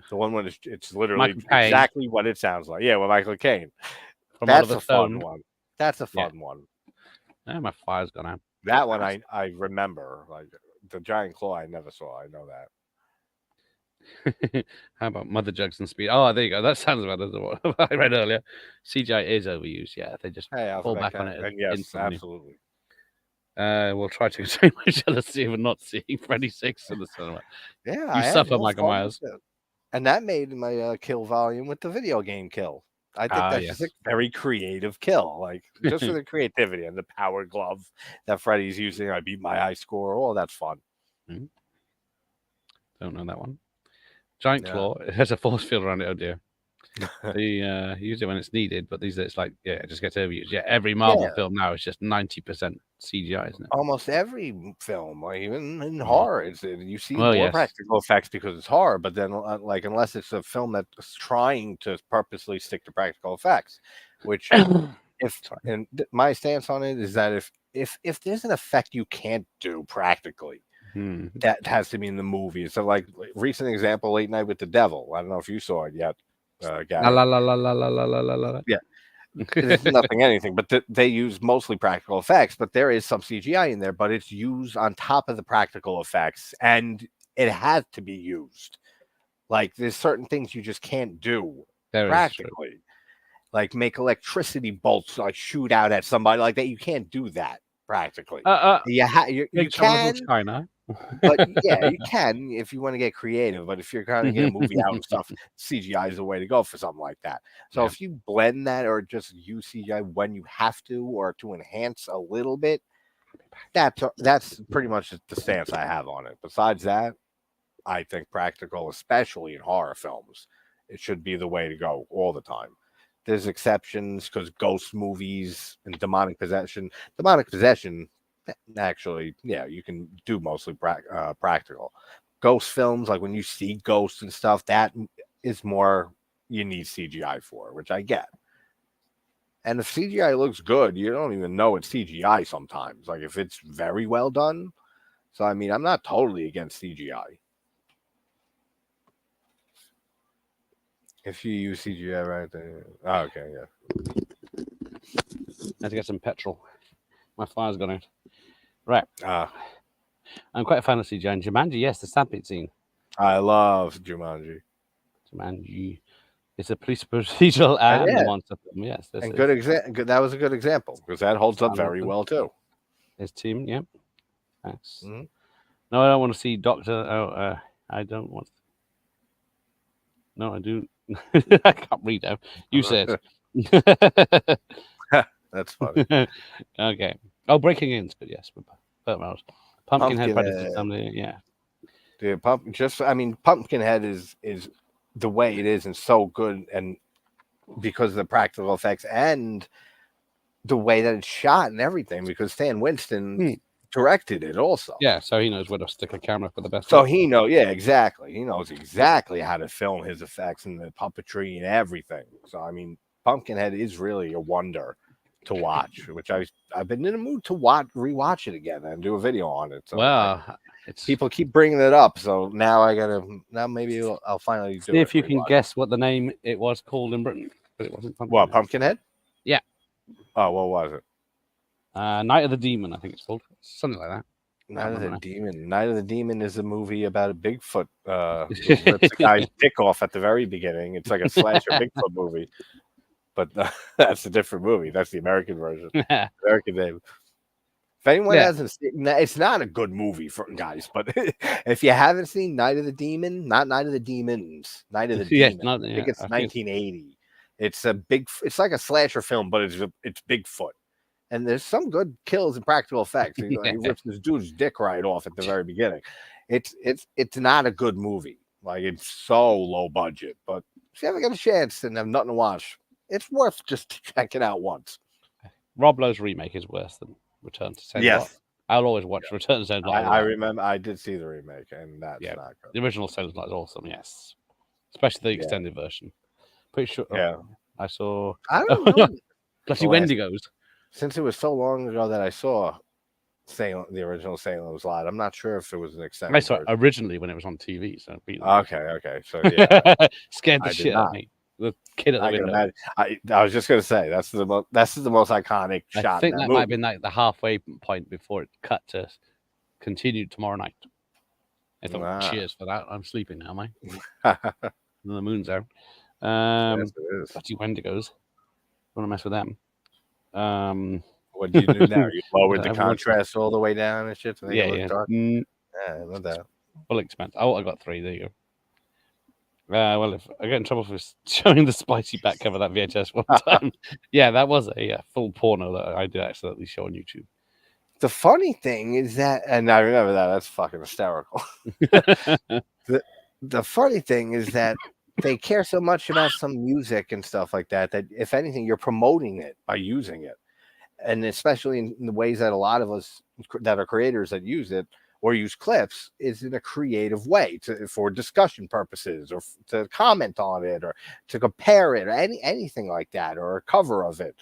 The one when it's literally exactly what it sounds like. Yeah, with Michael Caine. That's a fun one. That's a fun one. Yeah, my fire's gone out. That one I remember. Like the giant claw, I never saw. I know that. How about Mother Jugs and Speed? Oh, there you go. That sounds about as what I read earlier. CGI is overused. Yeah, they just fall back on it. And yes, instantly. Absolutely. We'll try to explain my jealousy of not seeing Freddy 6 in the cinema. Yeah, you suffer, Michael Myers. And that made my kill volume with the video game kill. I think that's just a very creative kill. Like, just for the creativity and the power glove that Freddy's using. I beat my high score. Oh, that's fun. Mm-hmm. Don't know that one. Giant claw. It has a force field around it. Oh dear. They use it when it's needed, but these it's like it just gets overused. Yeah, every Marvel film now is just 90% CGI, isn't it? Almost every film, like even in horror, you see more practical effects because it's horror. But then, like, unless it's a film that's trying to purposely stick to practical effects, which my stance on it is that if there's an effect you can't do practically, that has to be in the movie. So, like, recent example, Late Night with the Devil. I don't know if you saw it yet, Gary. Yeah. There's nothing anything, but they use mostly practical effects, but there is some CGI in there, but it's used on top of the practical effects, and it has to be used. Like, there's certain things you just can't do practically, like make electricity bolts like shoot out at somebody like that. You can't do that practically. You can, China. but yeah, you can if you want to get creative. But if you're trying to get a movie out and stuff, CGI is the way to go for something like that. So if you blend that or just use CGI when you have to or to enhance a little bit, that's pretty much the stance I have on it. Besides that, I think practical, especially in horror films, it should be the way to go all the time. There's exceptions because ghost movies and demonic possession, actually, you can do mostly practical. Ghost films, like when you see ghosts and stuff, that is more you need CGI for, which I get. And if CGI looks good, you don't even know it's CGI sometimes, like if it's very well done. So, I mean, I'm not totally against CGI. If you use CGI right there. Oh, okay, yeah. I have to get some petrol. My fire's gone out. Right. I'm quite a fan of CGI. And Jumanji, yes, the stampede scene. I love Jumanji. It's a police procedural and a monster film. Yes, and that was a good example because that holds up very well too. His team, yeah. Thanks. Mm-hmm. No, I don't want to see Doctor. I don't want. No, I do. I can't read now. You said. That's funny. Okay. Oh, Breaking In's good. Yes, Pumpkinhead Predator family. Yeah. Dude, Pumpkinhead is the way it is and so good, and because of the practical effects and the way that it's shot and everything, because Stan Winston directed it also. Yeah, so he knows where to stick a camera for the best. So he knows, exactly. He knows exactly how to film his effects and the puppetry and everything. So, I mean, Pumpkinhead is really a wonder to watch, which I've been in a mood to rewatch it again and do a video on it. So people keep bringing it up, so now maybe I'll finally do it. See if you can guess what the name it was called in Britain, but it wasn't Pumpkinhead. What, Pumpkinhead? Yeah. Oh, what was it? Night of the Demon, I think it's called. Something like that. Night of the Demon. Night of the Demon is a movie about a Bigfoot who rips a guy's dick off at the very beginning. It's like a slasher Bigfoot movie. But that's a different movie. That's the American version. American name. If anyone hasn't seen, it's not a good movie for guys. But if you haven't seen Night of the Demon, not Night of the Demons, Night of the Demon. I think it's 1980. It's like a slasher film, but it's Bigfoot. And there's some good kills and practical effects. He rips this dude's dick right off at the very beginning. It's not a good movie. Like, it's so low budget. But if you ever get a chance and have nothing to watch, it's worth just checking out once. Rob Lowe's remake is worse than Return to Sendai. Yes. I'll always watch Return to Sendai. I remember I did see the remake, and that's not good. The original Sendai is awesome, yes. Especially the extended version. Pretty sure. Yeah. I saw. I don't know. Bloody Wendigos. Since it was so long ago that I saw the original Salem's Lot, I'm not sure if it was an extended. I saw it originally when it was on TV. So okay. So yeah, scared the shit out of me. The kid at the window. I was just gonna say that's the most iconic shot. I think that might have been like the halfway point before it cut to continue tomorrow night. I thought, cheers for that. I'm sleeping now, mate. The moon's out. Yes, it is. Bloody Wendigos. Want to mess with them? What do you do now? You lowered the contrast all the way down and shit. So yeah. Dark? Yeah, not that. Full expense. Oh, I got 3. There you go. Well, if I get in trouble for showing the spicy back cover of that VHS one time, yeah, that was a full porno that I did accidentally show on YouTube. The funny thing is that, and I remember that. That's fucking hysterical. The funny thing is that they care so much about some music and stuff like that, that if anything, you're promoting it by using it. And especially in the ways that a lot of us that are creators that use it or use clips is in a creative way for discussion purposes or to comment on it or to compare it or anything like that or a cover of it.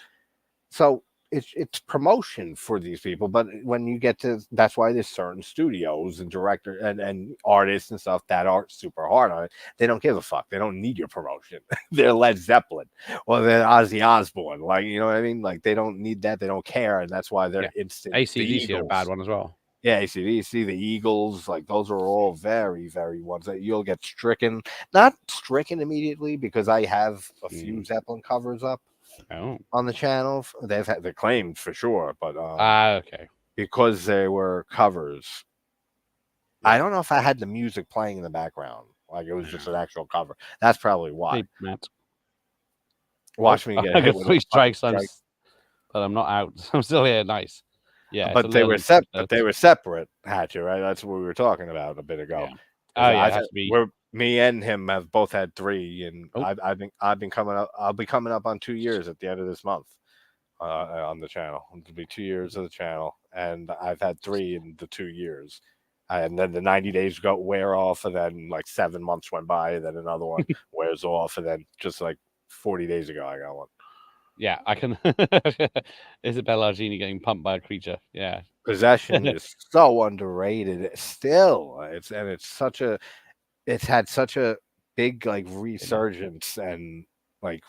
So it's promotion for these people. But when you get to, that's why there's certain studios and directors and artists and stuff that are super hard on it. They don't give a fuck. They don't need your promotion. They're Led Zeppelin or they're Ozzy Osbourne. Like, you know what I mean? Like, they don't need that. They don't care. And that's why they're instant. AC/DC are a bad one as well. Yeah, AC/DC, the Eagles, like those are all very, very ones that you'll get stricken. Not stricken immediately because I have a few Zeppelin covers up. On the channel. They're claimed for sure, but okay, because they were covers. I don't know if I had the music playing in the background, like it was just an actual cover. That's probably why. Hey, Matt. Watch me get I hit got with 3 strikes, strike. but I'm not out. I'm still here. Nice. Yeah, but they were separate, Hatcher, right? That's what we were talking about a bit ago. Yeah. Oh yeah, it has to be. Me and him have both had 3, and I've been coming up. I'll be coming up on 2 years at the end of this month on the channel. It'll be 2 years of the channel, and I've had 3 in the 2 years. And then the 90 days wear off, and then like 7 months went by, and then another one wears off, and then just like 40 days ago, I got one. Yeah, I can. Isabella Argini getting pumped by a creature. Yeah, Possession is so underrated. Still, it's had such a big like resurgence and like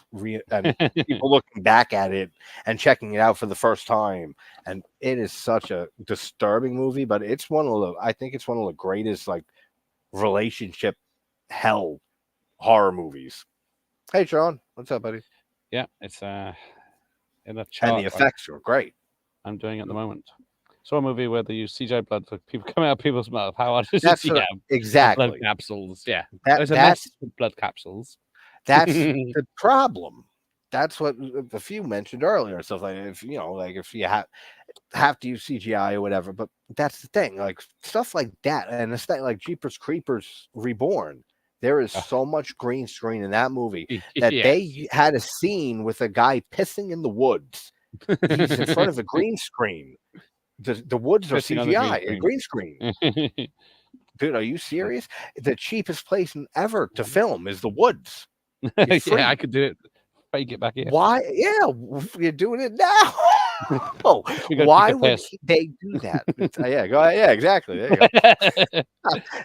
and people looking back at it and checking it out for the first time, and it is such a disturbing movie. But it's I think it's one of the greatest like relationship hell horror movies. Hey, Sean, what's up, buddy? Yeah, it's in a chart. And the effects are great. I'm doing at the moment. Saw a movie where they use CGI blood for people coming out of people's mouth. How hard is it? Exactly. Blood capsules. Yeah. That's a mess with blood capsules. That's the problem. That's what a few mentioned earlier. Stuff like if you know, like if you have to use CGI or whatever. But that's the thing. Like stuff like that, and it's like Jeepers Creepers Reborn. There is so much green screen in that movie that they had a scene with a guy pissing in the woods. He's in front of a green screen. The woods are CGI and green screen. Dude, are you serious? The cheapest place ever to film is the woods. Yeah, I could do it. Fake it back in. Why? Yeah, you're doing it now. Oh, why would they do that? Yeah, go ahead. Yeah, exactly. There you go.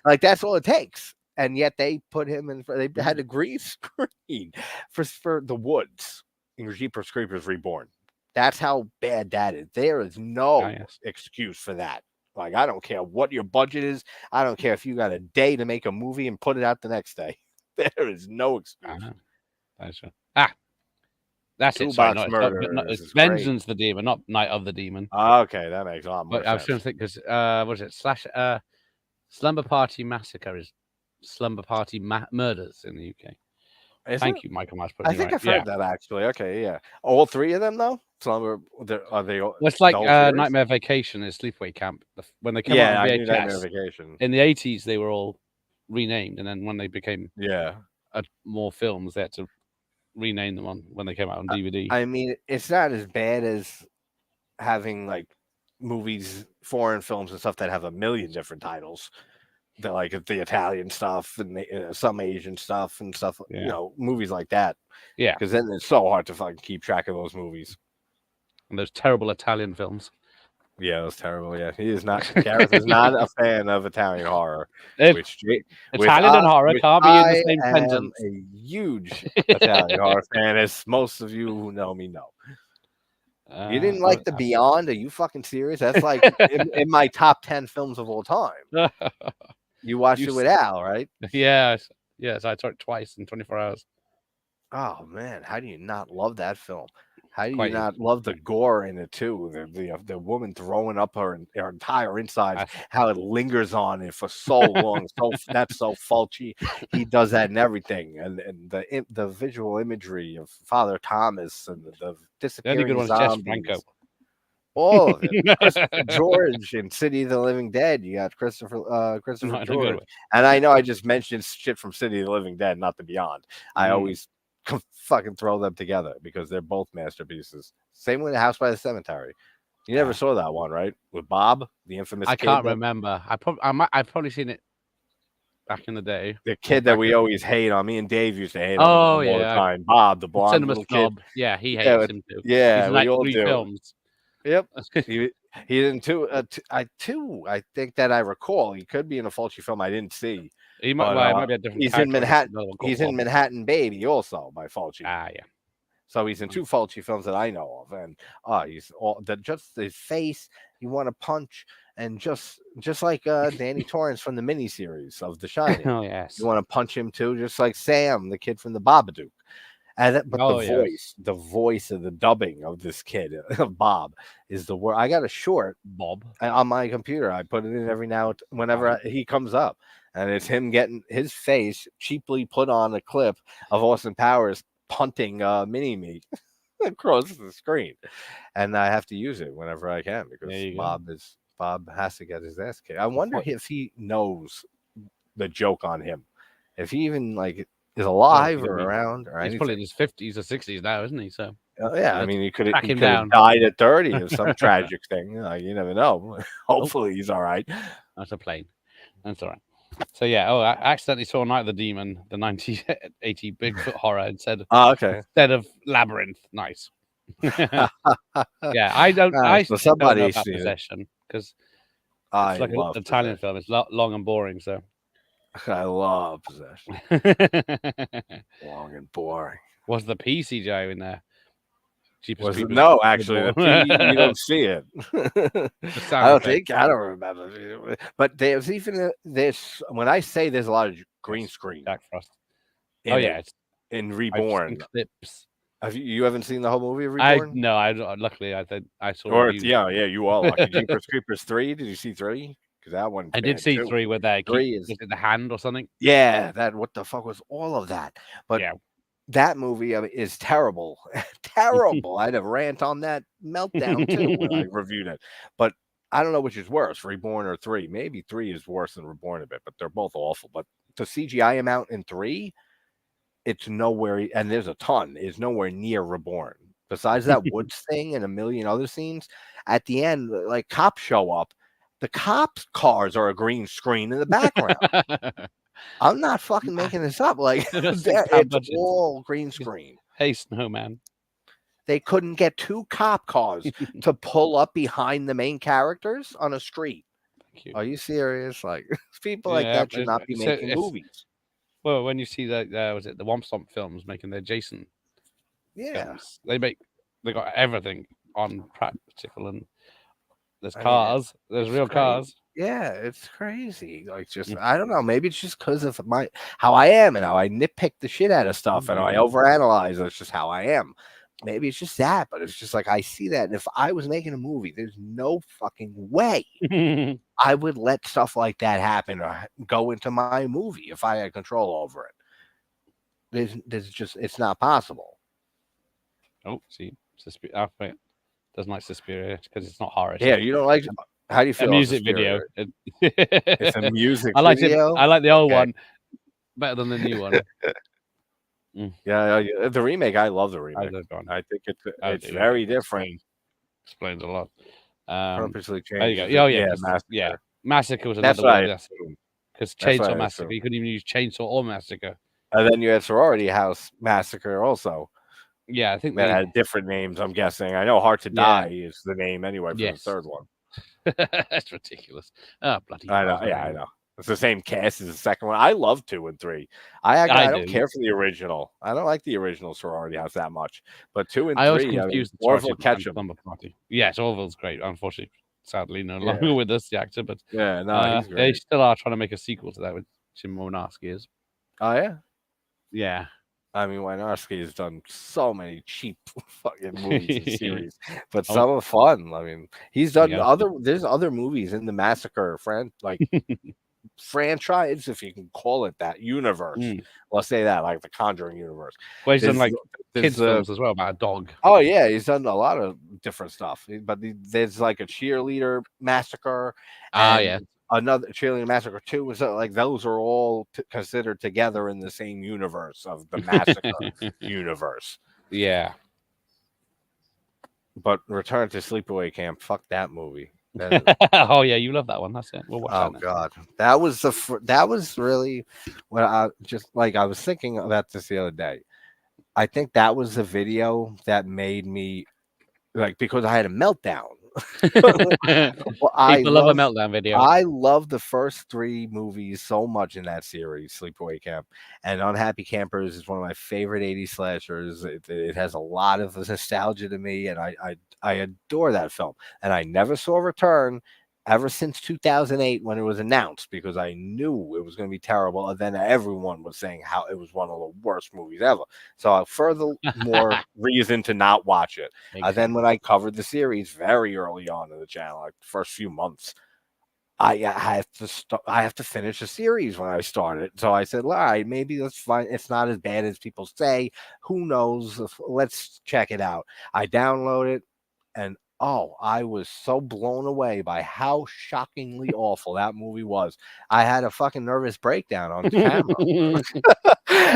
Like that's all it takes. And yet they put him in. They had a green screen for the woods in Jeepers Creepers Reborn. That's how bad that is. There is no excuse for that. Like, I don't care what your budget is. I don't care if you got a day to make a movie and put it out the next day. There is no excuse. That's it. Sorry, it's Vengeance the Demon, not Night of the Demon. Okay, that makes a lot more sense. I was trying to think because what is it? Slumber Party Massacre is Slumber Party Murders in the UK. Thank you, Michael Myers. I think I've heard that actually. Okay, yeah. All 3 of them though. Slumber. Are they? Well, it's like Nightmare Vacation and Sleepaway Camp. When they came out on VHS, Nightmare Vacation. In the 80s, they were all renamed, and then when they became more films, they had to rename them when they came out on DVD. I mean, it's not as bad as having like movies, foreign films and stuff that have a million different titles. The like the Italian stuff and some Asian stuff and stuff, you know, movies like that. Yeah, because then it's so hard to fucking keep track of those movies. And those terrible Italian films. Yeah, it was terrible. Yeah, he is not. Gareth is not a fan of Italian horror. Italian and horror can't be in the same sentence. A huge Italian horror fan, as most of you who know me know. You didn't like The Beyond? Are you fucking serious? That's like in my top 10 films of all time. You watched it with Al, right? Yes. I saw it twice in 24 hours. Oh man, how do you not love that film? How do you Quite not love the gore in it too? The woman throwing up her entire insides, how it lingers on it for so long. That's so Fulci. He does that in everything, and the visual imagery of Father Thomas and the the only disappearing good one is Jess zombies. Franco. All of it. Christopher George in City of the Living Dead. You got Christopher Not in a good George. way. And I know I just mentioned shit from City of the Living Dead, not the Beyond. I always fucking throw them together because they're both masterpieces. Same with the House by the Cemetery. You never saw that one, right? With Bob, the infamous I kid can't remember. I've probably seen it back in the day. The kid that we always hate on. Me and Dave used to hate on Oh, all yeah. the time. Bob, the blonde Cinema little snob. kid. Yeah, he hates him too. Yeah, He's in we like all 3 do. films. Yep. He's in two. I think that I recall. He could be in a Fulci film I didn't see. He might, But, it might be a different he's in character. Manhattan. He's in Manhattan Baby also by Fulci. Ah, yeah. So he's in 2 Fulci films that I know of, and he's all that. Just his face, you want to punch, and just like Danny Torrance from the miniseries of The Shining. Oh yes. You want to punch him too, just like Sam, the kid from the Babadook. But the voice of the dubbing of this kid, Bob, is the word. I got a short Bob on my computer. I put it in every now whenever he comes up, and it's him getting his face cheaply put on a clip of Austin Powers punting mini me across the screen, and I have to use it whenever I can because Bob has to get his ass kicked. I wonder if he knows the joke on him, if he even is alive or around or he's anything. probably in his 50s or 60s now, isn't he? So yeah, I mean, he could have down. died at 30 of some tragic thing. You never know. Hopefully, he's all right. That's a plane. That's all right. So yeah, I accidentally saw Night of the Demon, the 1980 Bigfoot horror, and said, okay, instead of Labyrinth. Nice. Yeah, I don't. I so don't know somebody about seen Possession because I it's like love an Italian Possession. film. It's long and boring. So I love Possession. Long and boring. Was the P CGI in there? No, actually, the P, you don't see it. I don't think. I don't remember. But there's even this. When I say there's a lot of green screen. Jack Frost. It's in Reborn. Clips. You haven't seen the whole movie of Reborn? No, luckily I saw. Or yeah, you are lucky. Jeepers Creepers 3. Did you see 3? Because that one. I did see too. 3 where they is in the hand or something. Yeah, what the fuck was all of that? But yeah. That movie is terrible. Terrible. I had a rant on that meltdown too when I reviewed it. But I don't know which is worse, Reborn or 3. Maybe 3 is worse than Reborn a bit, but they're both awful. But the CGI amount in 3, it's nowhere, and there's a ton, is nowhere near Reborn. Besides that woods thing and a million other scenes, at the end, like cops show up. The cops' cars are a green screen in the background. I'm not fucking making this up. It's all green screen. Hey, Snowman. They couldn't get 2 cop cars to pull up behind the main characters on a street. Are you serious? People like that should not be making movies. Well, when you see that, was it the Womp Stomp films making their Jason? Yeah, films, they got everything on practical, and there's cars, there's real cars. Yeah, it's crazy. I don't know. Maybe it's just because of how I am and how I nitpick the shit out of stuff and how I overanalyze. It's just how I am. Maybe it's just that, but it's just I see that. And if I was making a movie, there's no fucking way I would let stuff like that happen or go into my movie if I had control over it. It's not possible. Oh, see, doesn't like Suspiria because it's not horror. Yeah, you don't like. How do you feel? A music video. It's a music I like video. I like the old one better than the new one. Yeah, the remake. I love the remake. I think it's very different. Explains a lot. Purposely changed. There you go. Oh yeah, Massacre. Yeah. Massacre was That's another right. one. Because Chainsaw Massacre, you couldn't even use Chainsaw or Massacre. And then you had Sorority House Massacre also. Yeah, I think that had different names. I'm guessing. I know Hard to Die is the name anyway for the third one. That's ridiculous. Oh, bloody! I know. Yeah, I know. It's the same cast as the second one. I love 2 and 3. I don't care for the original. I don't like the original Sorority House that much. But 2 and 3, I always confuse Orville Ketchum. Yes, Orville's great. Unfortunately, sadly, no longer with us, the actor. But yeah, no, he's great. They still are trying to make a sequel to that with Jim Wynorski. Oh yeah, yeah. I mean, Wynorski has done so many cheap fucking movies and series, but Oh. some are fun. I mean, he's done Yeah. there's other movies in the Massacre franchise, if you can call it that, universe. Let's say that, like the Conjuring universe. Well, he's done There's- like kids films as well about a dog. Oh yeah, he's done a lot of different stuff. But there's like a cheerleader massacre, and Yeah. another cheerleader massacre 2 is like those are all considered together in the same universe of the massacre universe. Yeah. But Return to Sleepaway Camp, fuck that movie. Oh yeah, you love that one. That's it. We'll watch that. God, that was that was really what I I was thinking about this the other day. I think that was the video that made me because I had a meltdown. Well, I love a meltdown video. I love the first 3 movies so much in that series, Sleepaway Camp, and Unhappy Campers is one of my favorite 80s slashers. It has a lot of nostalgia to me, and I adore that film. And I never saw Return ever since 2008 when it was announced, because I knew it was going to be terrible, and then everyone was saying how it was one of the worst movies ever. So furthermore reason to not watch it. Then when I covered the series very early on in the channel, like the first few months, I have to finish the series when I started. So I said, all right, maybe that's fine. It's not as bad as people say. Who knows? Let's check it out. I download it, and I was so blown away by how shockingly awful that movie was. I had a fucking nervous breakdown on camera.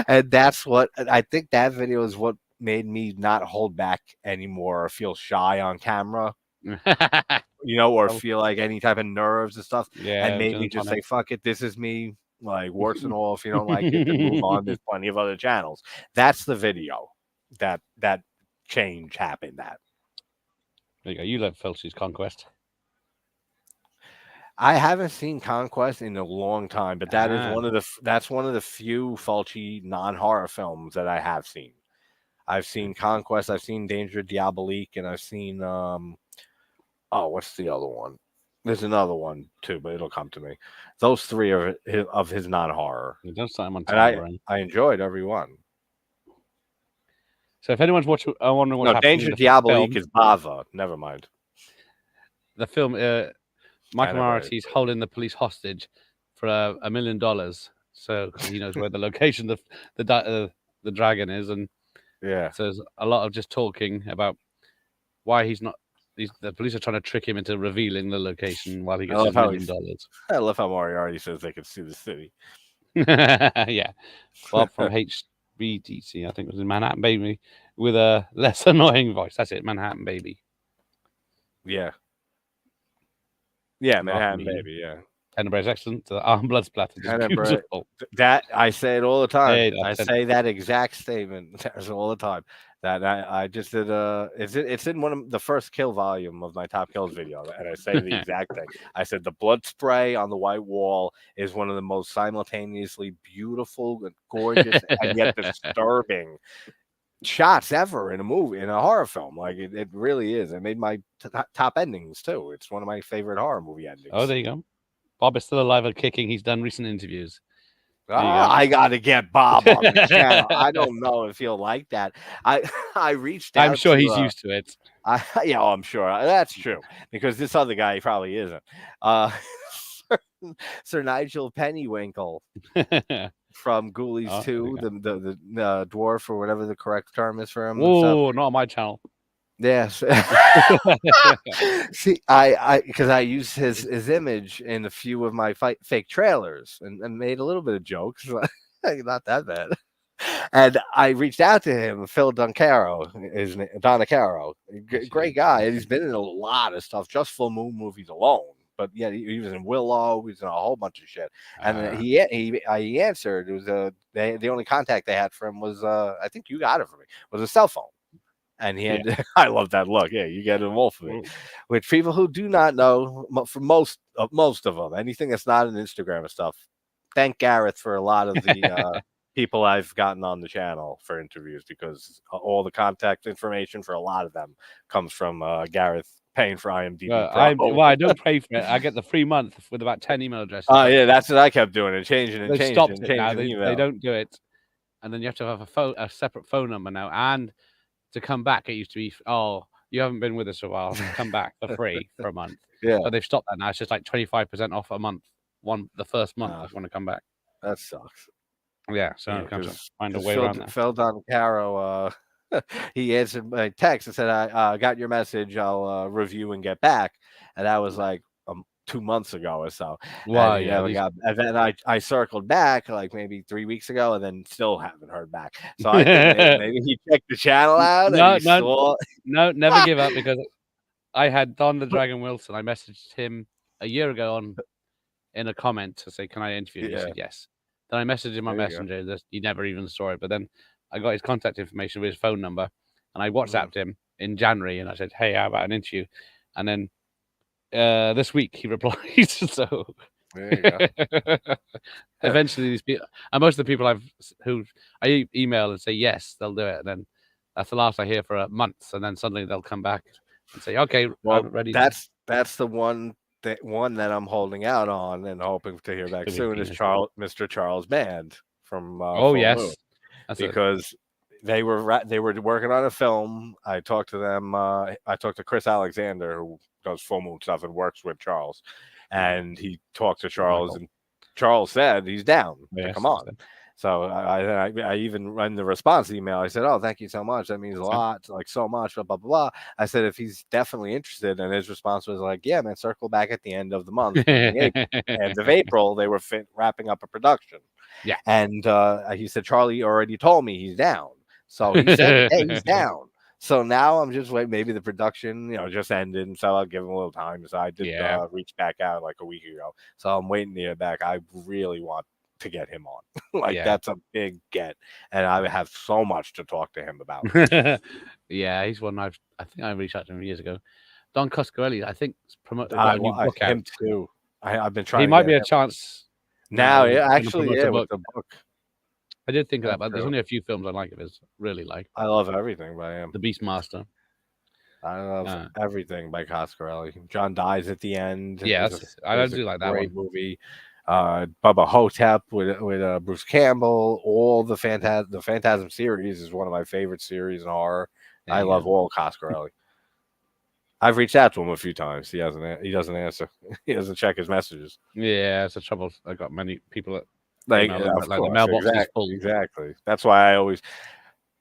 And that's what I think that video is what made me not hold back anymore or feel shy on camera. Or feel like any type of nerves and stuff. Yeah. And made me just say, fuck it, this is me. Like, warts and all. If you don't like it, then move on. There's plenty of other channels. That's the video that change happened at. There you go. You love Fulci's Conquest. I haven't seen Conquest in a long time, but that is one of the few Fulci non-horror films that I have seen. I've seen Conquest, I've seen Danger Diabolique, and I've seen what's the other one? There's another one too, but it'll come to me. Those 3 are of his non-horror. It does sound on and I enjoyed every one. So if anyone's wondering what's happening, Danger Diabolique is Bava. Never mind. The film, Michael Moriarty's holding the police hostage for $1 million, so he knows where the location of the dragon is, and so there's a lot of just talking about why he's not. The police are trying to trick him into revealing the location while he gets $1 million. I love how Moriarty says they can see the city. Yeah, Bob from HBDC, I think it was in Manhattan Baby, with a less annoying voice. That's it, Manhattan Baby. Yeah, Manhattan Baby. Yeah, Tenenbaum's excellent. The arm blood splatter is beautiful. That I say it all the time. Hey, I say that exact statement all the time. That I just did. It's in one of the first kill volume of my top kills video, and I say the exact thing. I said the blood spray on the white wall is one of the most simultaneously beautiful and gorgeous and yet disturbing shots ever in a movie, in a horror film. Like it really is. It made my top endings too. It's one of my favorite horror movie endings. Oh, there you go. Bob is still alive and kicking. He's done recent interviews. I gotta get Bob on the channel. I don't know if he'll like that. I reached out. I'm sure he's used to it. I'm sure that's true, because this other guy probably isn't. Sir Nigel Pennywinkle from Ghoulies 2, the dwarf, or whatever the correct term is for him. Oh, not on my channel. Yes. See, because I used his image in a few of my fake trailers and made a little bit of jokes. Not that bad. And I reached out to him, Phil Doncaro, Donicaro, great guy. And he's been in a lot of stuff, just full moon movies alone. But yeah, he was in Willow. He was in a whole bunch of shit. And he answered. It was the only contact they had for him was I think you got it for me, was a cell phone. And he had, I love that look. Yeah, you get them all for me. Which people who do not know, for most of them, anything that's not an Instagram and stuff, thank Gareth for a lot of the people I've gotten on the channel for interviews, because all the contact information for a lot of them comes from Gareth paying for IMDb. I don't pay for it. I get the free month with about 10 email addresses. Oh, yeah, that's what I kept doing, and changing and They changing. stopped it now. They don't do it. and then you have to have a separate phone number now. And to come back, it used to be, oh, you haven't been with us for a while. Come back for free for a month. Yeah. But they've stopped that now. It's just like 25% off a month. The first month if you want to come back. That sucks. Yeah, so I'm going to find a way around that. Phil Caro, he answered my text and said, I got your message. I'll review and get back. And that was like 2 months ago or so. Wow, and then I circled back like maybe 3 weeks ago and then still haven't heard back. So I think maybe he checked the channel out. No, never give up, because I had Don the Dragon Wilson. I messaged him a year ago in a comment to say, can I interview you? He said yes. Then I messaged him on Messenger. He never even saw it. But then I got his contact information with his phone number, and I WhatsApped him in January, and I said, hey, how about an interview? And then this week he replied. So there you go. Eventually these people, and most of the people who I email and say yes, they'll do it. And then that's the last I hear for a month, and then suddenly they'll come back and say, okay, well, I'm ready. That's the one that I'm holding out on and hoping to hear back soon is Mr. Charles Band from yes, because they were working on a film. I talked to them. I talked to Chris Alexander, who does Full Moon stuff and works with Charles, and he talked to Charles, and Charles said he's down to come on. So I even in the response email, I said, oh, thank you so much. That means a lot, like so much, blah, blah, blah. I said, if he's definitely interested, and his response was like, yeah, man, circle back at the end of the month. End of April, they were wrapping up a production. Yeah. And he said, Charlie already told me he's down. So he said, hey, he's down. So now I'm just waiting. Maybe the production, just ended, and so I'll give him a little time. So I did reach back out like a week ago. So I'm waiting to hear back. I really want to get him on. That's a big get, and I have so much to talk to him about. Yeah, he's one I think I reached out to him years ago. Don Coscarelli, I think, promoted a new book out. Him too. I've been trying. He might be a chance now. Actually, with the book. I did think of that, but there's only a few films I like of his. Really like. I love everything by him. The Beastmaster. I love everything by Coscarelli. John dies at the end. Yeah, I do like that one. Great movie. Bubba Hotep with Bruce Campbell. All the Phantasm series is one of my favorite series in horror. I love all Coscarelli. I've reached out to him a few times. He doesn't answer. He doesn't check his messages. Yeah, it's a trouble. I got many people that the mailbox is full. Exactly. That's why I always,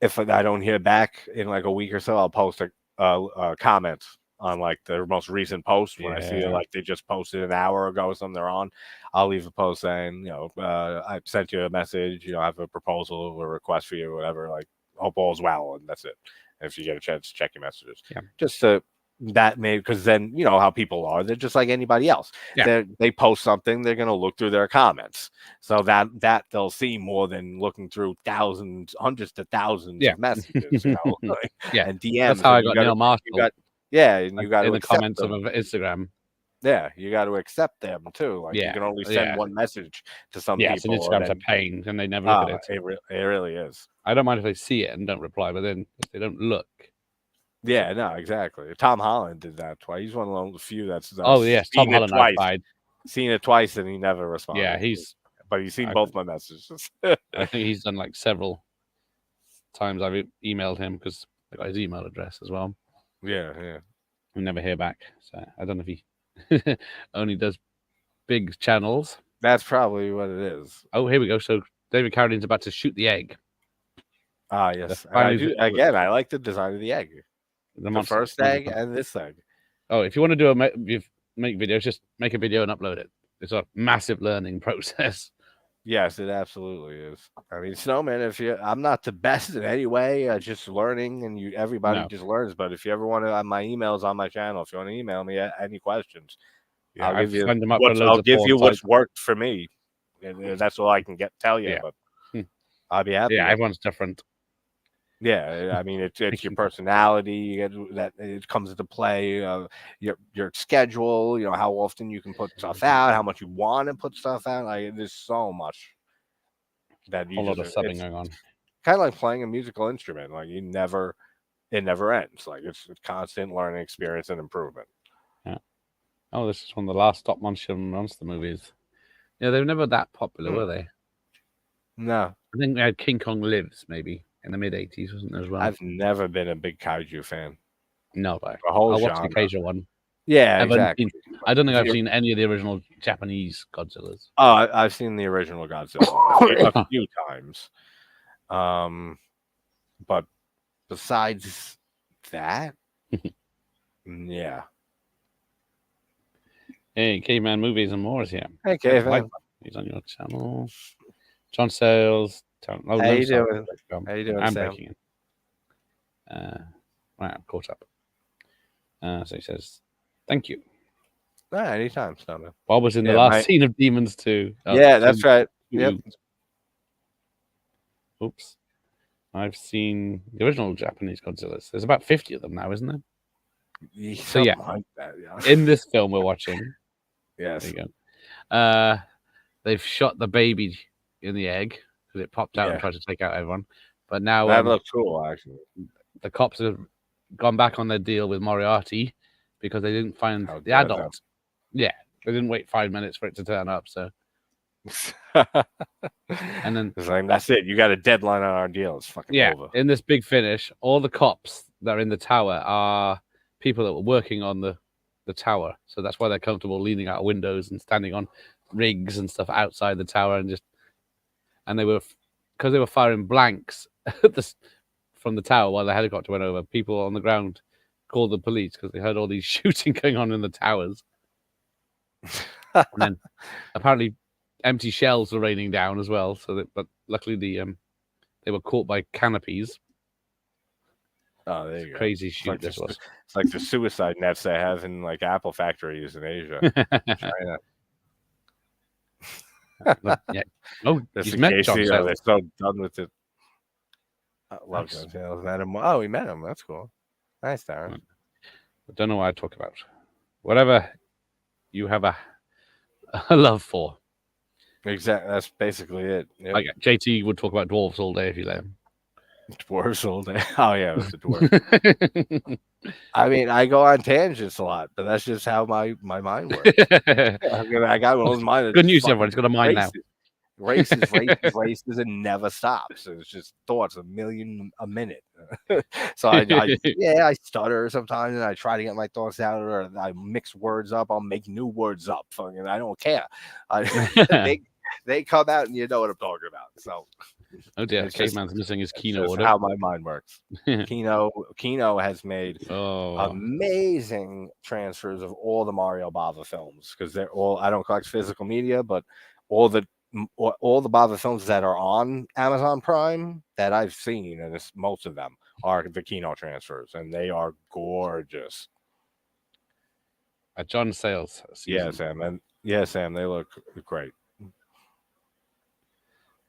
if I don't hear back in like a week or so, I'll post a comment on like the most recent post when I see like they just posted an hour ago or something they're on. I'll leave a post saying, I sent you a message, I have a proposal or a request for you or whatever, like hope all's well, and that's it. And if you get a chance, check your messages. Yeah. Just to that may, because then you know how people are, they're just like anybody else. They post something, they're going to look through their comments, so that they'll see more than looking through hundreds to thousands of messages, and DMs. That's how I got Neil Marshall. And you got in the comments of Instagram. Yeah, you got to accept them too. Like you can only send one message to some people. And Instagram's a pain, and they never look at it. It really is. I don't mind if they see it and don't reply, but then if they don't look. Yeah, no, exactly. Tom Holland did that twice. He's one of the few that's Tom Holland replied. Seen it twice and he never responded. Yeah, he's seen both my messages. I think he's done like several times. I've emailed him because I got his email address as well. Yeah. We never hear back, so I don't know if he only does big channels. That's probably what it is. Oh, here we go. So David Carradine's about to shoot the egg. Ah, yes. I like the design of the egg. The first egg and this egg. Oh, if you want to do make videos, just make a video and upload it. It's a massive learning process. Yes, it absolutely is. I mean, Snowman, I'm not the best in any way, just learning, and everybody just learns. But if you ever want to, my email's on my channel. If you want to email me any questions, I'll give you what's worked for me. And that's all I can tell you. But I'll be happy. Yeah, everyone's different. Yeah, I mean, it's your personality that it comes into play. Your schedule. How often you can put stuff out, how much you want to put stuff out. Like there's so much that a lot of subbing going on. Kind of like playing a musical instrument. Like it never ends. Like it's a constant learning experience and improvement. Yeah. Oh, this is one of the last stop motion monster movies. Yeah, they were never that popular, were they? No. I think we had King Kong Lives maybe in the mid-80s, wasn't there as well? I've never been a big kaiju fan. No, but The whole I'll watch genre. the occasional one. Yeah, exactly. I don't think I've seen any of the original Japanese Godzillas. Oh, I've seen the original Godzilla a few times. But besides that, yeah. Hey, Caveman Movies and More is here. Hey, Caveman. He's on your channel. John Sales. How you doing? How you doing, I'm Sam? breaking in. Right, I'm caught up. So he says, thank you. Anytime, Snowman. Bob was in the last scene of Demons 2. Yeah, that's right. Yep. Oops. I've seen the original Japanese Godzillas. There's about 50 of them now, isn't there? So yeah, like that, yeah. In this film we're watching, yes, there you go. They've shot the baby in the egg because it popped out and tried to take out everyone. But now that looks cool, actually. The cops have gone back on their deal with Moriarty because they didn't find the adult. Yeah, they didn't wait 5 minutes for it to turn up. So, and then it's like, that's it. You got a deadline on our deal. It's fucking over. In this big finish, all the cops that are in the tower are people that were working on the tower. So that's why they're comfortable leaning out of windows and standing on rigs and stuff outside the tower and they were, because they were firing blanks from the tower while the helicopter went over, people on the ground called the police because they heard all these shooting going on in the towers. And then apparently empty shells were raining down as well. But luckily they were caught by canopies. Oh, there you go. Crazy shoot this was. It's like the suicide nets they have in like Apple factories in Asia. China. Yeah. Oh, he's met John Sales. They're so done with it. I love John Sales. Met him. Oh, we met him. That's cool. Nice, Darren. I don't know what I talk about. Whatever you have a love for. Exactly. That's basically it. Yep. Okay. JT would talk about dwarves all day if you let him. Dwarves all day. Oh yeah, it was the dwarf. I mean, I go on tangents a lot, but that's just how my mind works. I got one of those mind. Good news, everyone. It's got a mind now. Races, and never stops. It's just thoughts a million a minute. So I stutter sometimes, and I try to get my thoughts out, or I mix words up. I'll make new words up. Fucking, I don't care. They come out, and you know what I'm talking about. So. Oh dear, Caveman's missing his Kino order. How my mind works. Kino has made amazing transfers of all the Mario Bava films because they're all. I don't collect physical media, but all the Bava films that are on Amazon Prime that I've seen, and most of them are the Kino transfers, and they are gorgeous. John Sales. Sam, they look great.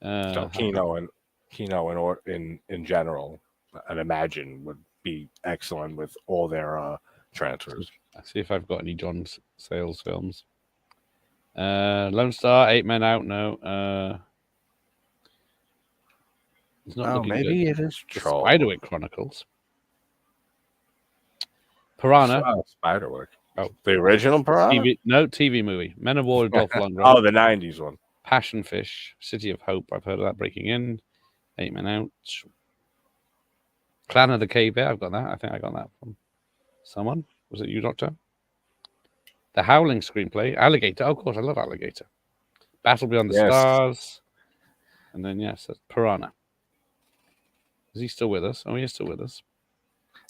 So Kino in general, I'd imagine would be excellent with all their transfers. Let's see if I've got any John Sales films. Lone Star, 8 Men Out. No. It's not maybe good. It is Troll. Spiderwick Chronicles. Piranha. Spiderwick. Oh, the original Piranha? TV movie. Men of War with Dolph Lundgren. Oh, the 90s one. Passion Fish, City of Hope. I've heard of that. Breaking In, 8 Men Out. Clan of the Cave Bear. I've got that. I think I got that from someone. Was it you, Doctor? The Howling screenplay. Alligator. Oh, of course, I love Alligator. Battle Beyond the Stars. And then, yes, that's Piranha. Is he still with us? Oh, he is still with us.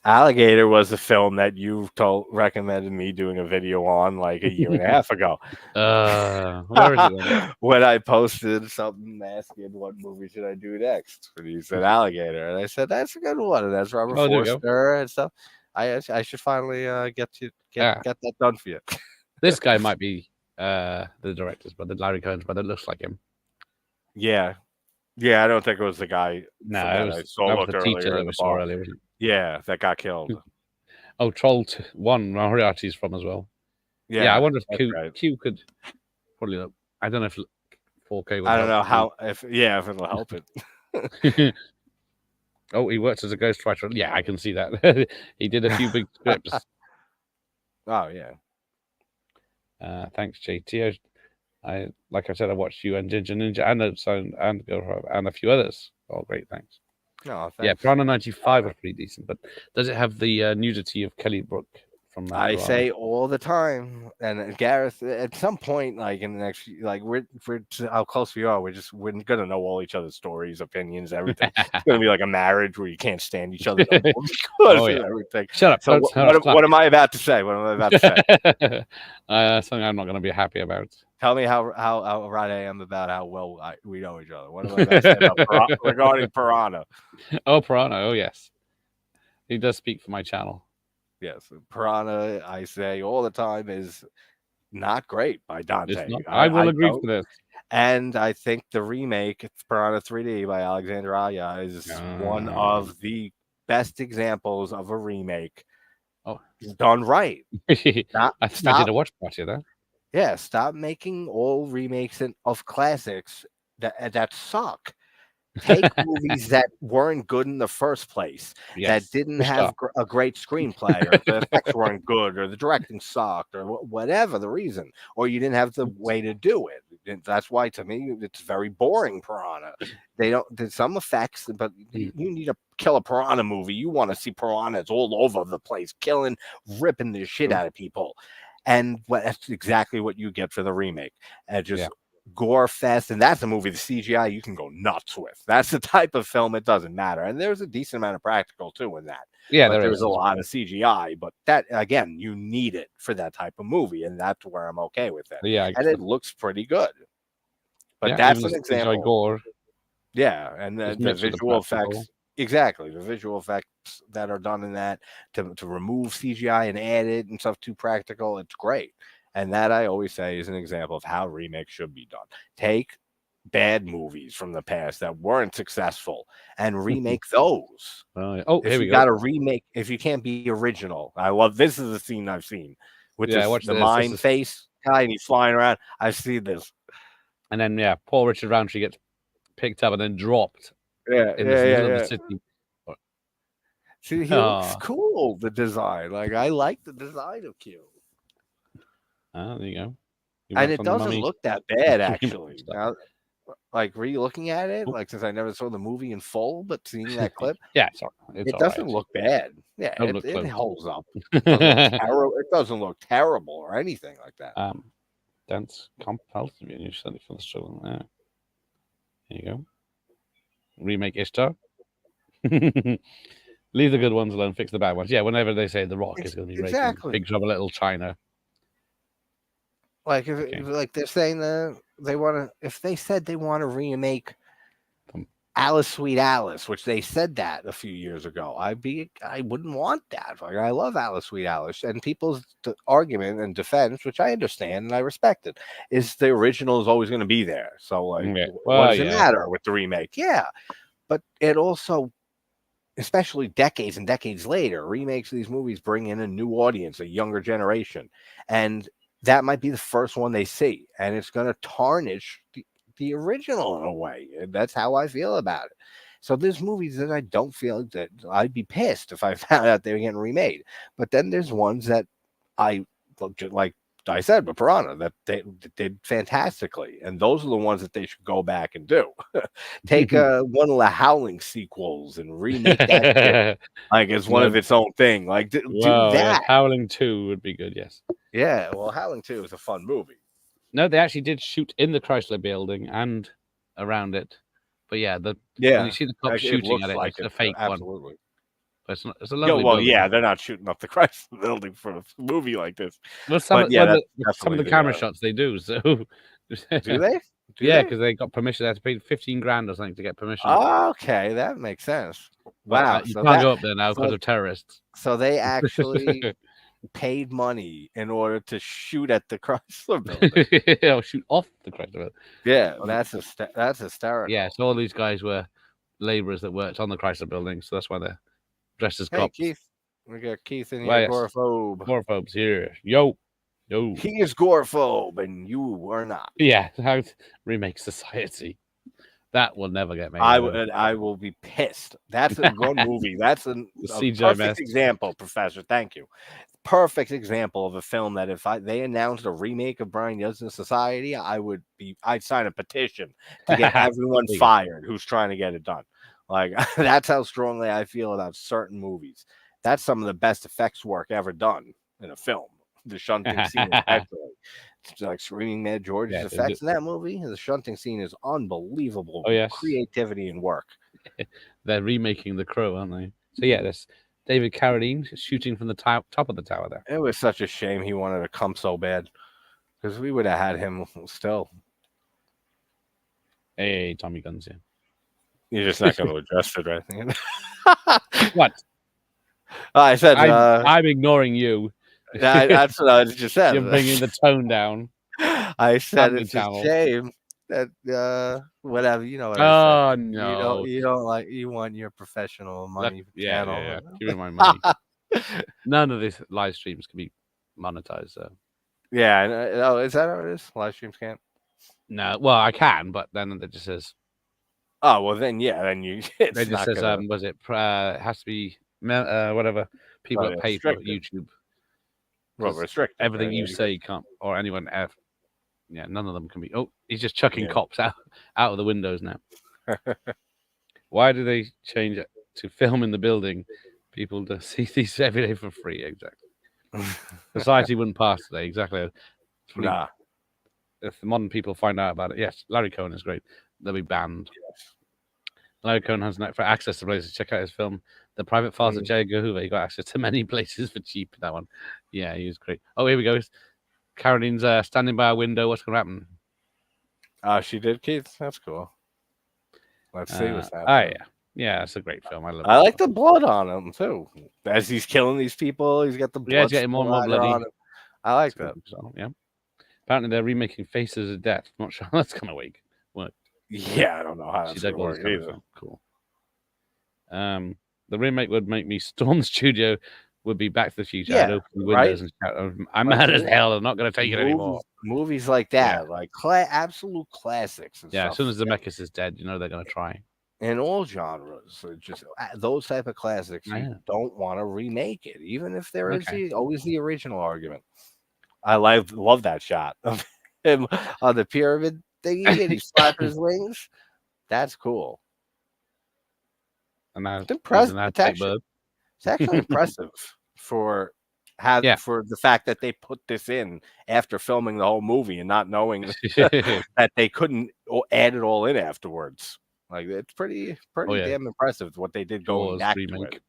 Alligator was the film that you recommended me doing a video on like a year and a half ago. Where is it? When I posted something asking what movie should I do next, and you said Alligator, and I said that's a good one, and that's Robert Forster and stuff. I should finally get that done for you. This guy might be the director's brother, Larry Cohen's brother. Looks like him. Yeah, I don't think it was the guy. No, that was the teacher that we saw earlier, wasn't it? Yeah, that got killed. Oh, Troll 1, Moriarty's from as well. Yeah, I wonder if Q could probably look. I don't know if 4K would I don't know how, if it'll help it. Oh, he works as a ghostwriter. Yeah, I can see that. He did a few big scripts. Oh, yeah. Thanks, JT. like I said, I watched you and Ginger Ninja and Girl and a few others. All great, thanks. No, thanks. Yeah, Piranha 95 was pretty decent, but does it have the nudity of Kelly Brook from that? I say all the time, and Gareth, at some point, like in the next, like we're how close we are, we're gonna know all each other's stories, opinions, everything. It's gonna be like a marriage where you can't stand each other no more because of everything. Shut up! So what am I about to say? What am I about to say? Something I'm not going to be happy about. Tell me how right I am about how well we know each other. What am I about to say about regarding Piranha? Oh, Piranha! Oh, yes, he does speak for my channel. Yes, Piranha, I say all the time, is not great by Dante. I will agree for this. And I think the remake, Piranha 3D by Alexander Aya, is one of the best examples of a remake. Oh, done right. I think I did a watch party of that. Yeah, stop making all remakes of classics that suck. Take movies that weren't good in the first place, that didn't have a great screenplay, or the effects weren't good, or the directing sucked, or whatever the reason, or you didn't have the way to do it. That's why, to me, it's very boring. Piranha. There's some effects, but you need to kill a piranha movie. You want to see piranhas all over the place, killing, ripping the shit out of people, and that's exactly what you get for the remake. Gore fest, and that's a movie, the CGI you can go nuts with. That's the type of film it doesn't matter, and there's a decent amount of practical too in that. Yeah, there's a lot of CGI, but that, again, you need it for that type of movie, and that's where I'm okay with it. Yeah, and it looks pretty good. But that's an example. Gore. Yeah, and the visual effects. Exactly, the visual effects that are done in that to remove CGI and add it and stuff too practical, it's great. And that, I always say, is an example of how remakes should be done. Take bad movies from the past that weren't successful and remake those. Here we go. Got to remake, if you can't be original. I love this. Is a scene I've seen with the mine face guy, and he's flying around. I've seen this. And then, Paul Richard Roundtree gets picked up and then dropped. In this middle of the city. See, he looks cool. The design, like, I like the design of Q. There you go. And it doesn't look that bad, actually. Now, like, re-looking at it, like, since I never saw the movie in full, but seeing that clip, it doesn't look bad. Yeah, it holds up. It doesn't look terrible or anything like that. Dance compulsive for the show. There you go. Remake Ishtar. Leave the good ones alone, fix the bad ones. Yeah, whenever they say The Rock is going to be making Big Trouble Little China. Like, like they're saying they want to, if they said they want to remake Alice Sweet Alice, which they said that a few years ago, I wouldn't want that. Like, I love Alice Sweet Alice, and people's argument and defense, which I understand and I respect it, is the original is always going to be there. So, like, what does it matter with the remake? Yeah, but it also, especially decades and decades later, remakes of these movies bring in a new audience, a younger generation, and that might be the first one they see, and it's going to tarnish the original in a way. And that's how I feel about it. So there's movies that I don't feel that I'd be pissed if I found out they were getting remade. But then there's ones that I, like I said, but Piranha, that they did fantastically. And those are the ones that they should go back and do. Take one of the Howling sequels and remake that shit, like it's one of its own thing. Like, do that. Yeah. Howling 2 would be good, yes. Yeah, well, Howling 2 is a fun movie. No, they actually did shoot in the Chrysler building and around it. But when you see the cops shooting at it, it's a fake one. Absolutely. But it's a lovely building. They're not shooting up the Chrysler building for a movie like this. Well, some of the camera shots they do. So do they? Because they got permission. They had to pay $15,000 or something to get permission. Oh, okay, that makes sense. Wow, you can't go up there now because of terrorists. So they actually paid money in order to shoot at the Chrysler building. Or shoot off the Chrysler building. Yeah, that's hysterical. Yeah, so all these guys were laborers that worked on the Chrysler building, so that's why they're dressed as cops. Keith, we got Keith in here. Agoraphobe. Agoraphobes here. Yo. He is agoraphobe, and you are not. Yeah, how remake society. That will never get made. I will be pissed. That's one movie. That's a perfect example, Professor. Thank you. Perfect example of a film that if they announced a remake of Brian Yuzna Society, I'd sign a petition to get everyone fired who's trying to get it done. Like that's how strongly I feel about certain movies. That's some of the best effects work ever done in a film. The shunting scene, especially. It's like Screaming Mad George's effects in that movie. The shunting scene is unbelievable. Oh, yes. Creativity and work. They're remaking The Crow, aren't they? So yeah, there's David Carradine shooting from the top of the tower there. It was such a shame he wanted to come so bad, because we would have had him still. Hey, Tommy Guns, yeah. You're just not going to adjust it, right? What? I said I'm ignoring you. That's what I just said. You're bringing the tone down. I said it's a shame that whatever, you know what I said. No, you don't like, you want your professional money channel. Yeah. Give me my money. None of these live streams can be monetized, so. Yeah, oh, is that how it is? Live streams can't? No, well, I can, but then it just says. Oh well, then you. It just says, was it? Has to be whatever people that pay for YouTube. Well, restricted. Everything you say can't, or anyone. Yeah, none of them can be. Oh, he's just chucking cops out of the windows now. Why do they change it to film in the building? People to see these every day for free. Exactly. Society wouldn't pass today. Exactly. Nah. If the modern people find out about it, yes, Larry Cohen is great. They'll be banned. Yes. Larry Cohen has for access to places. Check out his film, The Private Files of J. Edgar Hoover. He got access to many places for cheap. That one. Yeah, he was great. Oh, here we go. Carradine's standing by a window. What's going to happen? Oh, she did, Keith. That's cool. Let's see what's happening. Oh, yeah. Yeah, it's a great film. I like the blood on him, too. As he's killing these people, he's got the blood. Yeah, he's getting more and more bloody. On him. I like that. So, yeah. Apparently, they're remaking Faces of Death. I'm not sure that's going to work. Yeah, I don't know how that's going to work either. Cool. The remake would make me storm the studio. Would be Back to the Future. Yeah, I'd open the windows and shout, I'm mad as hell. I'm not going to take it anymore. Movies like that, like absolute classics. And as soon as Zemeckis is dead, you know they're going to try. In all genres, just those type of classics, you don't want to remake it, even if there is always the original argument. I love that shot of him on the pyramid thingy and he's flapping his wings. That's cool. And it's impressive. It's actually impressive for the fact that they put this in after filming the whole movie and not knowing that they couldn't add it all in afterwards. Like it's pretty damn impressive what they did going back to it.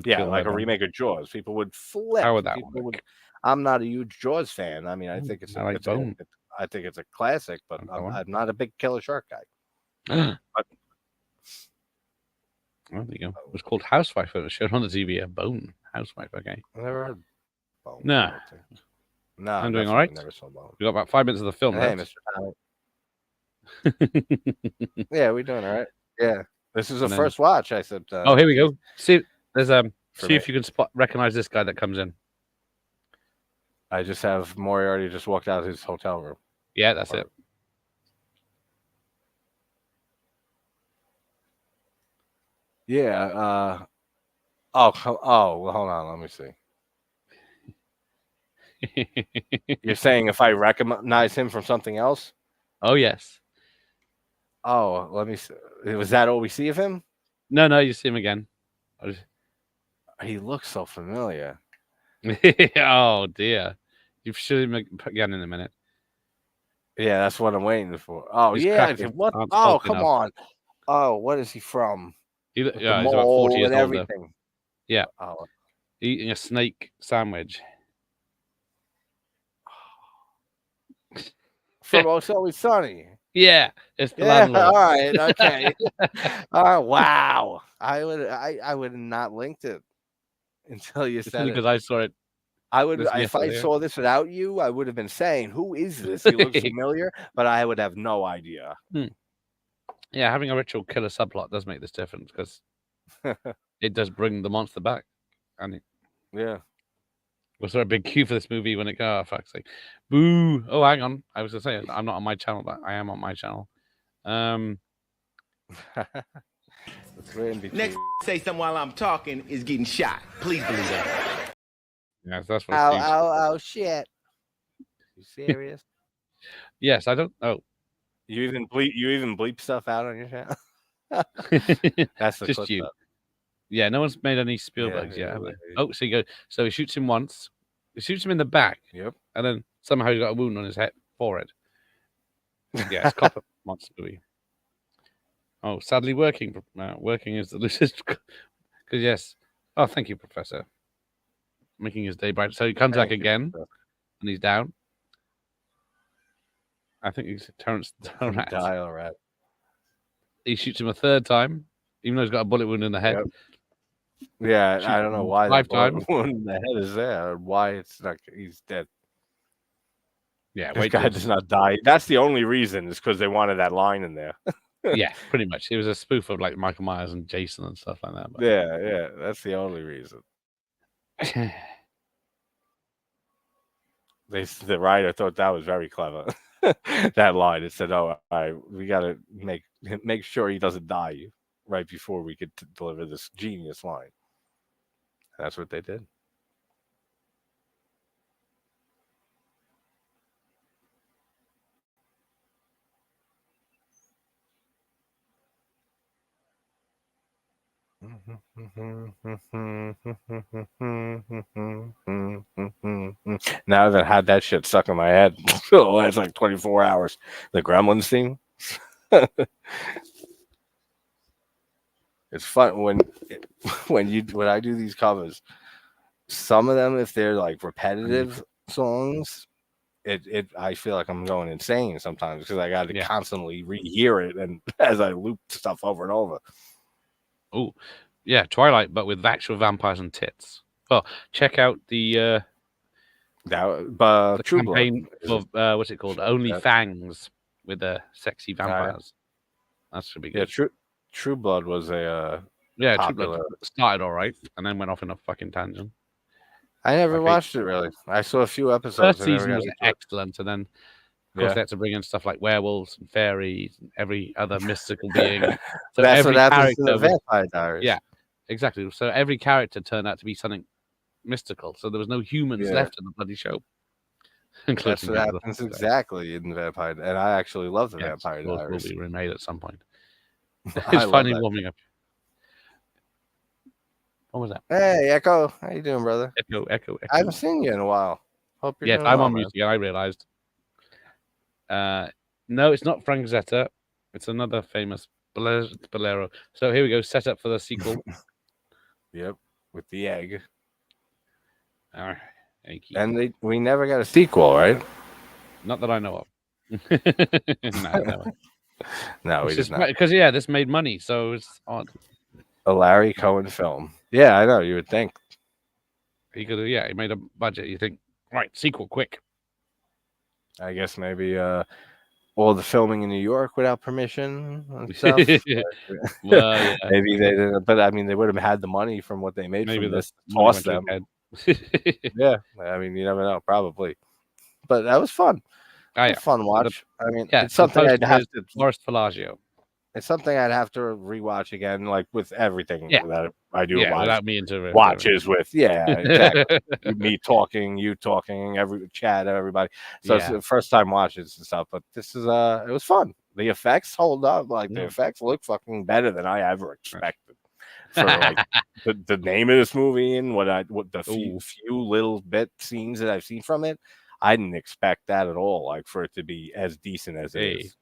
Yeah, like a remake of Jaws. People would flip. How would that work? I'm not a huge Jaws fan. I mean, I think it's a classic, but I'm not a big killer shark guy. But, there you go. It was called Housewife. It was shown on the TV. Bone Housewife. Okay. I never heard Bone. No, I'm doing all right. Never saw Bone. We got about 5 minutes of the film. Hey, Mr. Panic. Yeah, we're doing all right. Yeah, this is a first watch. I said. Oh, here we go. See, there's see if you can recognize this guy that comes in. I just have Moriarty just walked out of his hotel room. Yeah, that's it. Yeah. Well, hold on. Let me see. You're saying if I recognize him from something else? Oh, yes. Oh, let me see. Was that all we see of him? No, you see him again. He looks so familiar. Oh, dear. You've seen him again in a minute. Yeah, that's what I'm waiting for. Oh, yeah. What? Oh, come on. Oh, what is he from? He's about 40 years older. Everything. Yeah. Oh. Eating a snake sandwich. From Oh, It's Always Sunny. Yeah, it's the landlord. All right, okay. Wow. I would have not linked it until you said it. Because I saw it. I would, if I saw this without you, I would have been saying, "Who is this? He looks familiar," but I would have no idea. Yeah, having a ritual killer subplot does make this difference because it does bring the monster back, and was there a big queue for this movie when it got? Oh, fuck's sake! Boo! Oh, hang on, I was gonna say I'm not on my channel, but I am on my channel. Next, say something while I'm talking is getting shot. Please believe that. Yes, that's what. Oh, shit! You serious? Yes, I don't. Oh, You even bleep stuff out on your channel. That's the just clip. you. Yeah, no one's made any Spielbergs yet, have they? Oh, so you go. So he shoots him once. He shoots him in the back. Yep. And then somehow he got a wound on his forehead. Yeah, it's copper monster movie. Oh, sadly working. Working is the loosest. Because yes. Oh, thank you, Professor. Making his day bright. So he comes back again, and he's down. I think he's Terrence Dial rat. He shoots him a third time, even though he's got a bullet wound in the head. Yep. Yeah, I don't know why that bullet wound in the head is there. Why it's not? He's dead. Yeah, this guy does not die. That's the only reason. Is because they wanted that line in there. Yeah, pretty much. It was a spoof of like Michael Myers and Jason and stuff like that. But... Yeah, that's the only reason. The writer thought that was very clever. That line. It said, "Oh, all right, we got to make sure he doesn't die right before we could deliver this genius line." And that's what they did. Now that I had that shit stuck in my head for the last like 24 hours, the Gremlins theme. It's fun when I do these covers. Some of them, if they're like repetitive songs, I feel like I'm going insane sometimes because I got to constantly rehear it and as I loop stuff over and over. Oh, yeah, Twilight, but with actual vampires and tits. Well, check out the True campaign Blood. of what's it called? Only Fangs with the sexy vampires. That should be good. Yeah, True Blood was a popular. True Blood started all right and then went off in a fucking tangent. I never watched it really. I saw a few episodes. First season was excellent, and then of course they had to bring in stuff like werewolves and fairies and every other mystical being. So that's what happens in the Vampire Diaries. Yeah, exactly. So every character turned out to be something mystical. So there was no humans left in the bloody show. That's what happens exactly in the Vampire. And I actually love the Vampire Diaries. Will be remade at some point. It's finally warming up. What was that? Hey, Echo. How you doing, brother? Echo. I haven't seen you in a while. Hope you're doing I'm well, on music, and I realized. No, it's not Frank Zappa. It's another famous bolero. So here we go. Set up for the sequel. Yep, with the egg. All right. And we never got a sequel, right? Not that I know of. No, we did not. Because this made money, so it's odd. A Larry Cohen film. Yeah, I know. You would think he could. Yeah, he made a budget. You think, right? Sequel, quick. I guess maybe all the filming in New York without permission and stuff. Well, yeah. Maybe they didn't, but I mean, they would have had the money from what they made from this. Toss them. Yeah, I mean, you never know. Probably, but that was fun. Fun watch. I mean, it's something I'd have to. Forrest Falaggio. It's something I'd have to rewatch again, like with everything that I do. Without me into watches with, exactly. Me talking, you talking, everybody. So it's the first time watches and stuff. But this is it was fun. The effects hold up. Like the effects look fucking better than I ever expected. For like the name of this movie and what the few little bit scenes that I've seen from it, I didn't expect that at all. Like for it to be as decent as it is.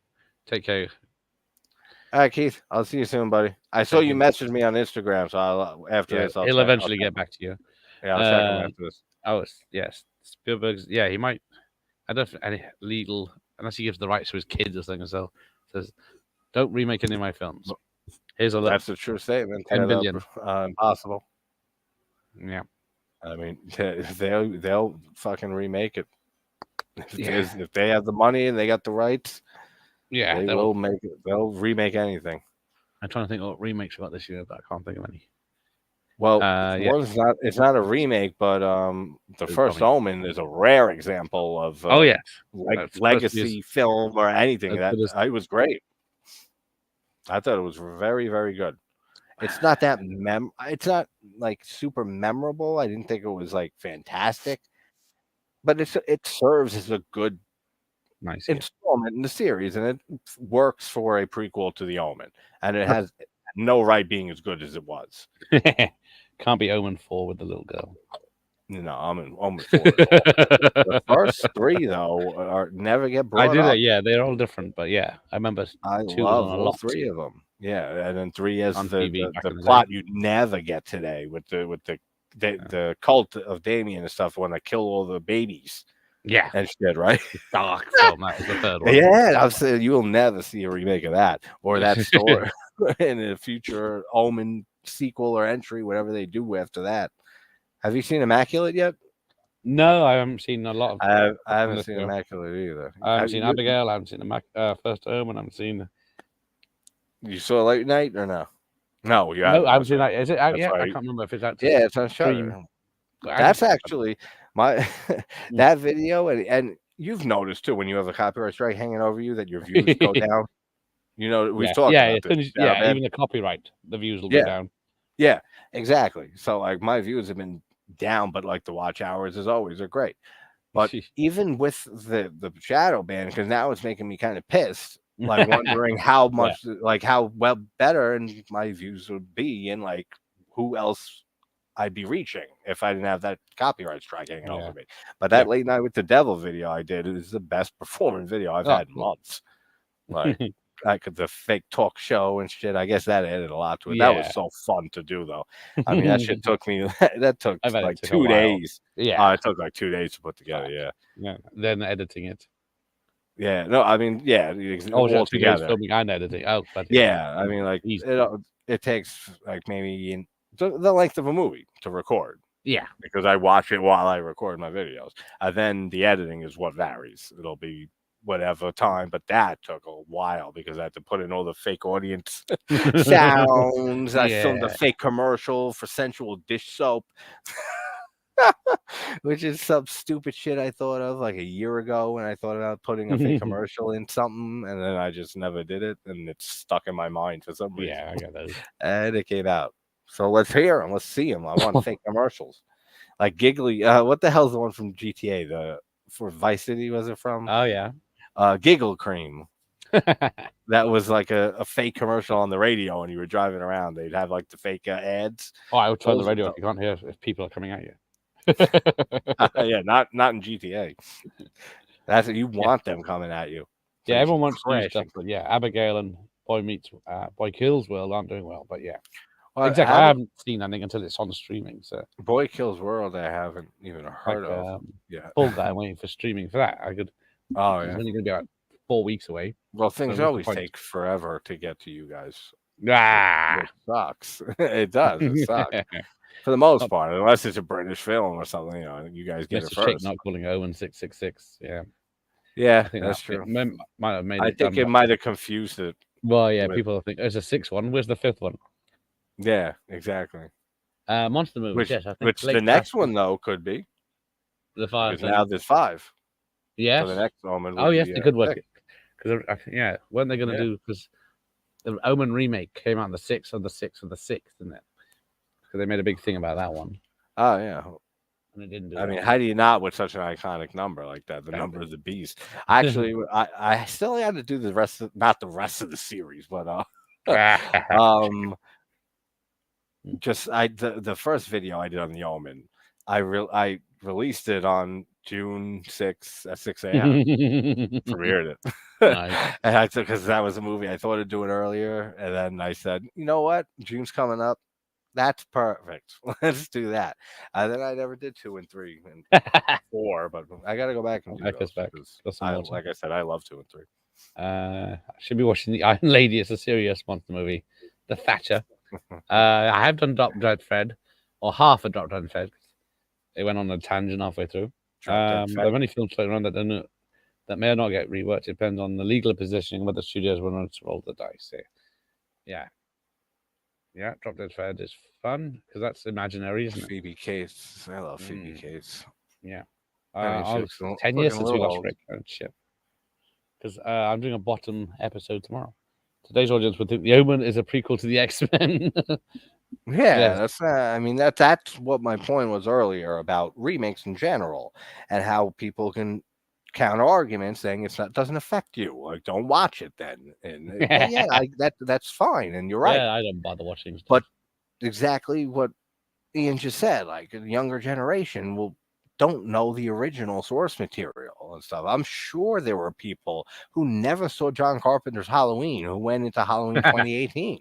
Take care. All right, Keith. I'll see you soon, buddy. I saw you message me on Instagram, so after this, he'll eventually get back to you. Yeah, I'll check him after this. Oh, yes, Spielberg's. Yeah, he might. I don't think any legal unless he gives the rights to his kids or something. So says, don't remake any of my films. Here's a look. That's a true statement. 10 billion. Impossible. Yeah. I mean, they'll fucking remake it. If they have the money and they got the rights. Yeah, they will make it. They'll remake anything. I'm trying to think what remakes we got this year, but I can't think of any. Well, it's not a remake, but the First Omen is a rare example of legacy film or anything that it was great. I thought it was very, very good. It's not that it's not like super memorable. I didn't think it was like fantastic, but it serves as a good installment in the series, and it works for a prequel to The Omen, and it has no right being as good as it was. Can't be Omen 4 with the little girl. No, I'm in Omen 4. The first 3 though never get brought up. I do that. Yeah, they're all different, but yeah, I remember. I 2 love was on a all lot. 3 of them. Yeah, and then 3 is On the TV back in the plot day. you never get today with the cult of Damien and stuff when they kill all the babies. Yeah, and shit, right? Dark film. That was the third one. Yeah, I'm saying you will never see a remake of that or that story in a future Omen sequel or entry, whatever they do after that. Have you seen Immaculate yet? No, I haven't seen a lot of. I haven't seen Immaculate either. I haven't seen Abigail. I haven't seen the First Omen. I haven't seen. You saw Late Night or no? No, you haven't. No, I haven't seen that. Is it out yet? Right. I can't remember if it's out. Yeah, it's on Shudder. That's actually my that video, and you've noticed too when you have a copyright strike hanging over you that your views go down. You know, we've talked about this. Even the copyright, the views will go down. Yeah, exactly. So like my views have been down, but like the watch hours as always are great. But even with the shadow ban, because now it's making me kind of pissed, like wondering how much, like how well better and my views would be, and like who else I'd be reaching if I didn't have that copyright strike hanging over me. But that Late Night with the Devil video I did is the best performing video I've had in months. Like the fake talk show and shit. I guess that added a lot to it. That was so fun to do though. I mean, that shit took me like 2 days. Yeah. It took like 2 days to put together. Yeah. Then editing it. Yeah. No, I mean, all together. Filming and editing. Oh, yeah. I mean, like it takes like maybe the length of a movie to record. Yeah. Because I watch it while I record my videos. And then the editing is what varies. It'll be whatever time, but that took a while because I had to put in all the fake audience sounds. I filmed a fake commercial for Sensual Dish Soap, which is some stupid shit I thought of like a year ago when I thought about putting a fake commercial in something, and then I just never did it, and it's stuck in my mind for some reason. Yeah, I got those. And it came out. So let's hear them. Let's see them. I want fake commercials. Like Giggly. What the hell's the one from GTA? For Vice City, was it from? Oh, yeah. Giggle Cream. That was like a fake commercial on the radio when you were driving around. They'd have like the fake ads. Oh, I would turn the radio if you can't hear if people are coming at you. Yeah, not in GTA. That's what you want them coming at you. So everyone wants new stuff, but Abigail and Boy Kills World aren't doing well, but well, exactly. I haven't seen anything until it's on streaming. So Boy Kills World, I haven't even heard of. Full guy, I'm waiting for streaming for that. I could. Oh, it's only going to be like 4 weeks away. Well, things always take forever to get to you guys. It sucks. It does. It sucks. For the most part, unless it's a British film or something, you guys get it first. Not calling Owen 666. Yeah, that's true. Might have made I think it might have confused it. Well, yeah, people think there's a 6th one. Where's the 5th one? Yeah, exactly. Monster movies. Which the next one though could be the 5. Now there's 5. Yes. So the next Omen. They could work it. Because weren't they going to do? Because the Omen remake came out on the 6th of the 6th of the 6th, didn't it? Because they made a big thing about that one. Oh yeah. And it didn't do. I mean, how do you not with such an iconic number like that? The number of the beast. Actually, I still had to do the rest of not the rest of the series, but just the first video I did on the Omen, I released it on June 6th at 6 a.m. Premiered it. Nice. And I took because that was a movie I thought of doing earlier, and then I said, you know what, June's coming up. That's perfect. Let's do that. Then I never did 2 and 3 and 4, but I got to go back and do those. Like I said, I love 2 and 3. I should be watching The Iron Lady. It's a serious monster movie. The Thatcher. I have done Drop Dead Fred, or half a Drop Dead Fred. It went on a tangent halfway through. There are many films floating around that may or not get reworked. It depends on the legal positioning, whether studios want to roll the dice. Yeah, Drop Dead Fred is fun because that's imaginary, isn't it? Phoebe Cates. I love Phoebe Cates. Yeah. 10 years since we watched Rick and shit. Because I'm doing a bottom episode tomorrow. Today's audience would think The Omen is a prequel to the X-Men. Yeah, that's I mean that's what my point was earlier about remakes in general and how people can counter arguments saying doesn't affect you. Like, don't watch it then. And that's fine, and you're right. Yeah, I don't bother watching stuff. But exactly what Ian just said, like, the younger generation don't know the original source material and stuff. I'm sure there were people who never saw John Carpenter's Halloween who went into Halloween 2018.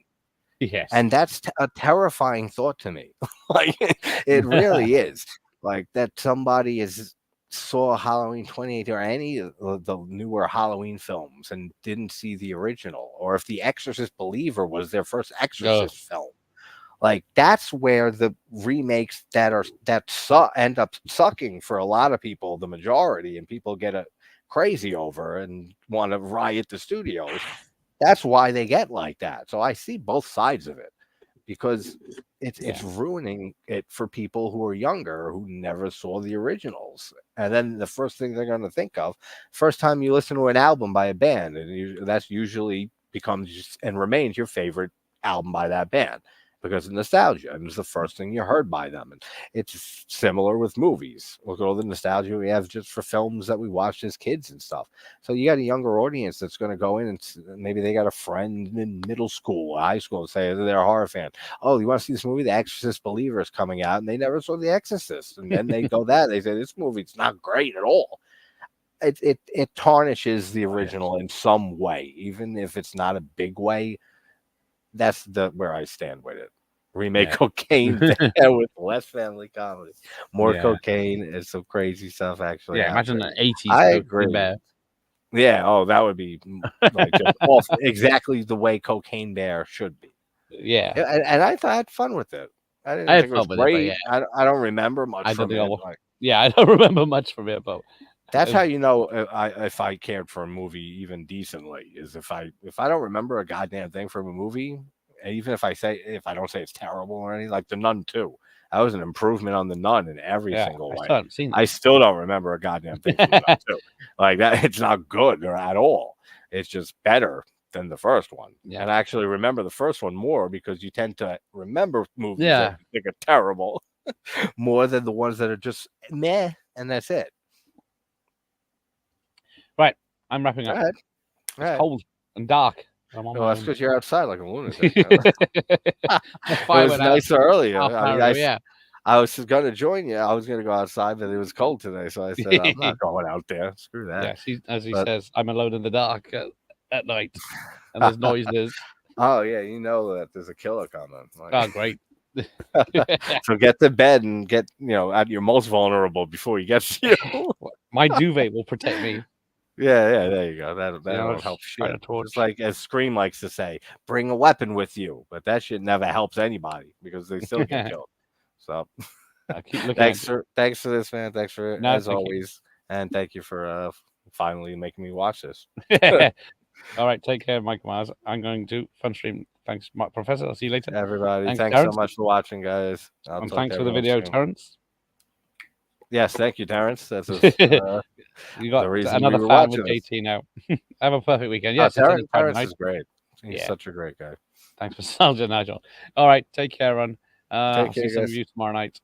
Yes. And that's a terrifying thought to me. Like, it really is. Like, that somebody saw Halloween 2018 or any of the newer Halloween films and didn't see the original, or if The Exorcist Believer was their first Exorcist film. Like, that's where the remakes end up sucking for a lot of people, the majority, and people get crazy over and want to riot the studios. That's why they get like that. So I see both sides of it, because it's ruining it for people who are younger who never saw the originals. And then the first thing they're going to think of, first time you listen to an album by a band, and that's usually becomes and remains your favorite album by that band, because of nostalgia. And it's the first thing you heard by them. And it's similar with movies. Look at all the nostalgia we have just for films that we watched as kids and stuff. So you got a younger audience that's going to go in, and maybe they got a friend in middle school or high school and say they're a horror fan. Oh, you want to see this movie? The Exorcist Believer is coming out, and they never saw The Exorcist. And then they go they say, this movie's not great at all. It tarnishes the original in some way, even if it's not a big way. That's where I stand with it. Remake cocaine with less family comedy, more cocaine, and some crazy stuff. Actually, imagine the 80s. I agree. Yeah, oh, that would be like just awful. Exactly the way Cocaine Bear should be. Yeah, and I had fun with it. I didn't think it was great. I don't remember much from it. I don't remember much from it, but that's how you know if I cared for a movie even decently, is if I don't remember a goddamn thing from a movie, even if I don't say it's terrible or anything, like The Nun 2. That was an improvement on The Nun in every single way. I still don't remember a goddamn thing from The Nun 2. Like that, it's not good at all. It's just better than the first one. Yeah. And I actually remember the first one more, because you tend to remember movies that you think are terrible more than the ones that are just meh, and that's it. Right, I'm wrapping up. It's cold and dark. Well, that's because you're outside like a lunatic. It was nicer earlier. I was going to join you. I was going to go outside, but it was cold today, so I said, I'm not going out there. Screw that. Yeah, as he says, I'm alone in the dark at night, and there's noises. Oh, yeah, you know that there's a killer coming. Oh, great. So get to bed and get, at your most vulnerable before he gets you. My duvet will protect me. Yeah, there you go. That'll help shit. It's like, as Scream likes to say, bring a weapon with you. But that shit never helps anybody, because they still get killed. So keep looking. Thanks for this, man. Thanks for as always. And thank you for finally making me watch this. All right, take care, Mike Mars. I'm going to fun stream. Thanks, Professor. I'll see you later. Everybody, thanks so much for watching, guys. And thanks for the video, Terrence. Yes, thank you, Terrence. That's you got another fan with JT now. Have a perfect weekend. Yes, Terrence is great. He's such a great guy. Thanks for nostalgia, Nigel. All right, take care, Ron. I'll see some of you tomorrow night.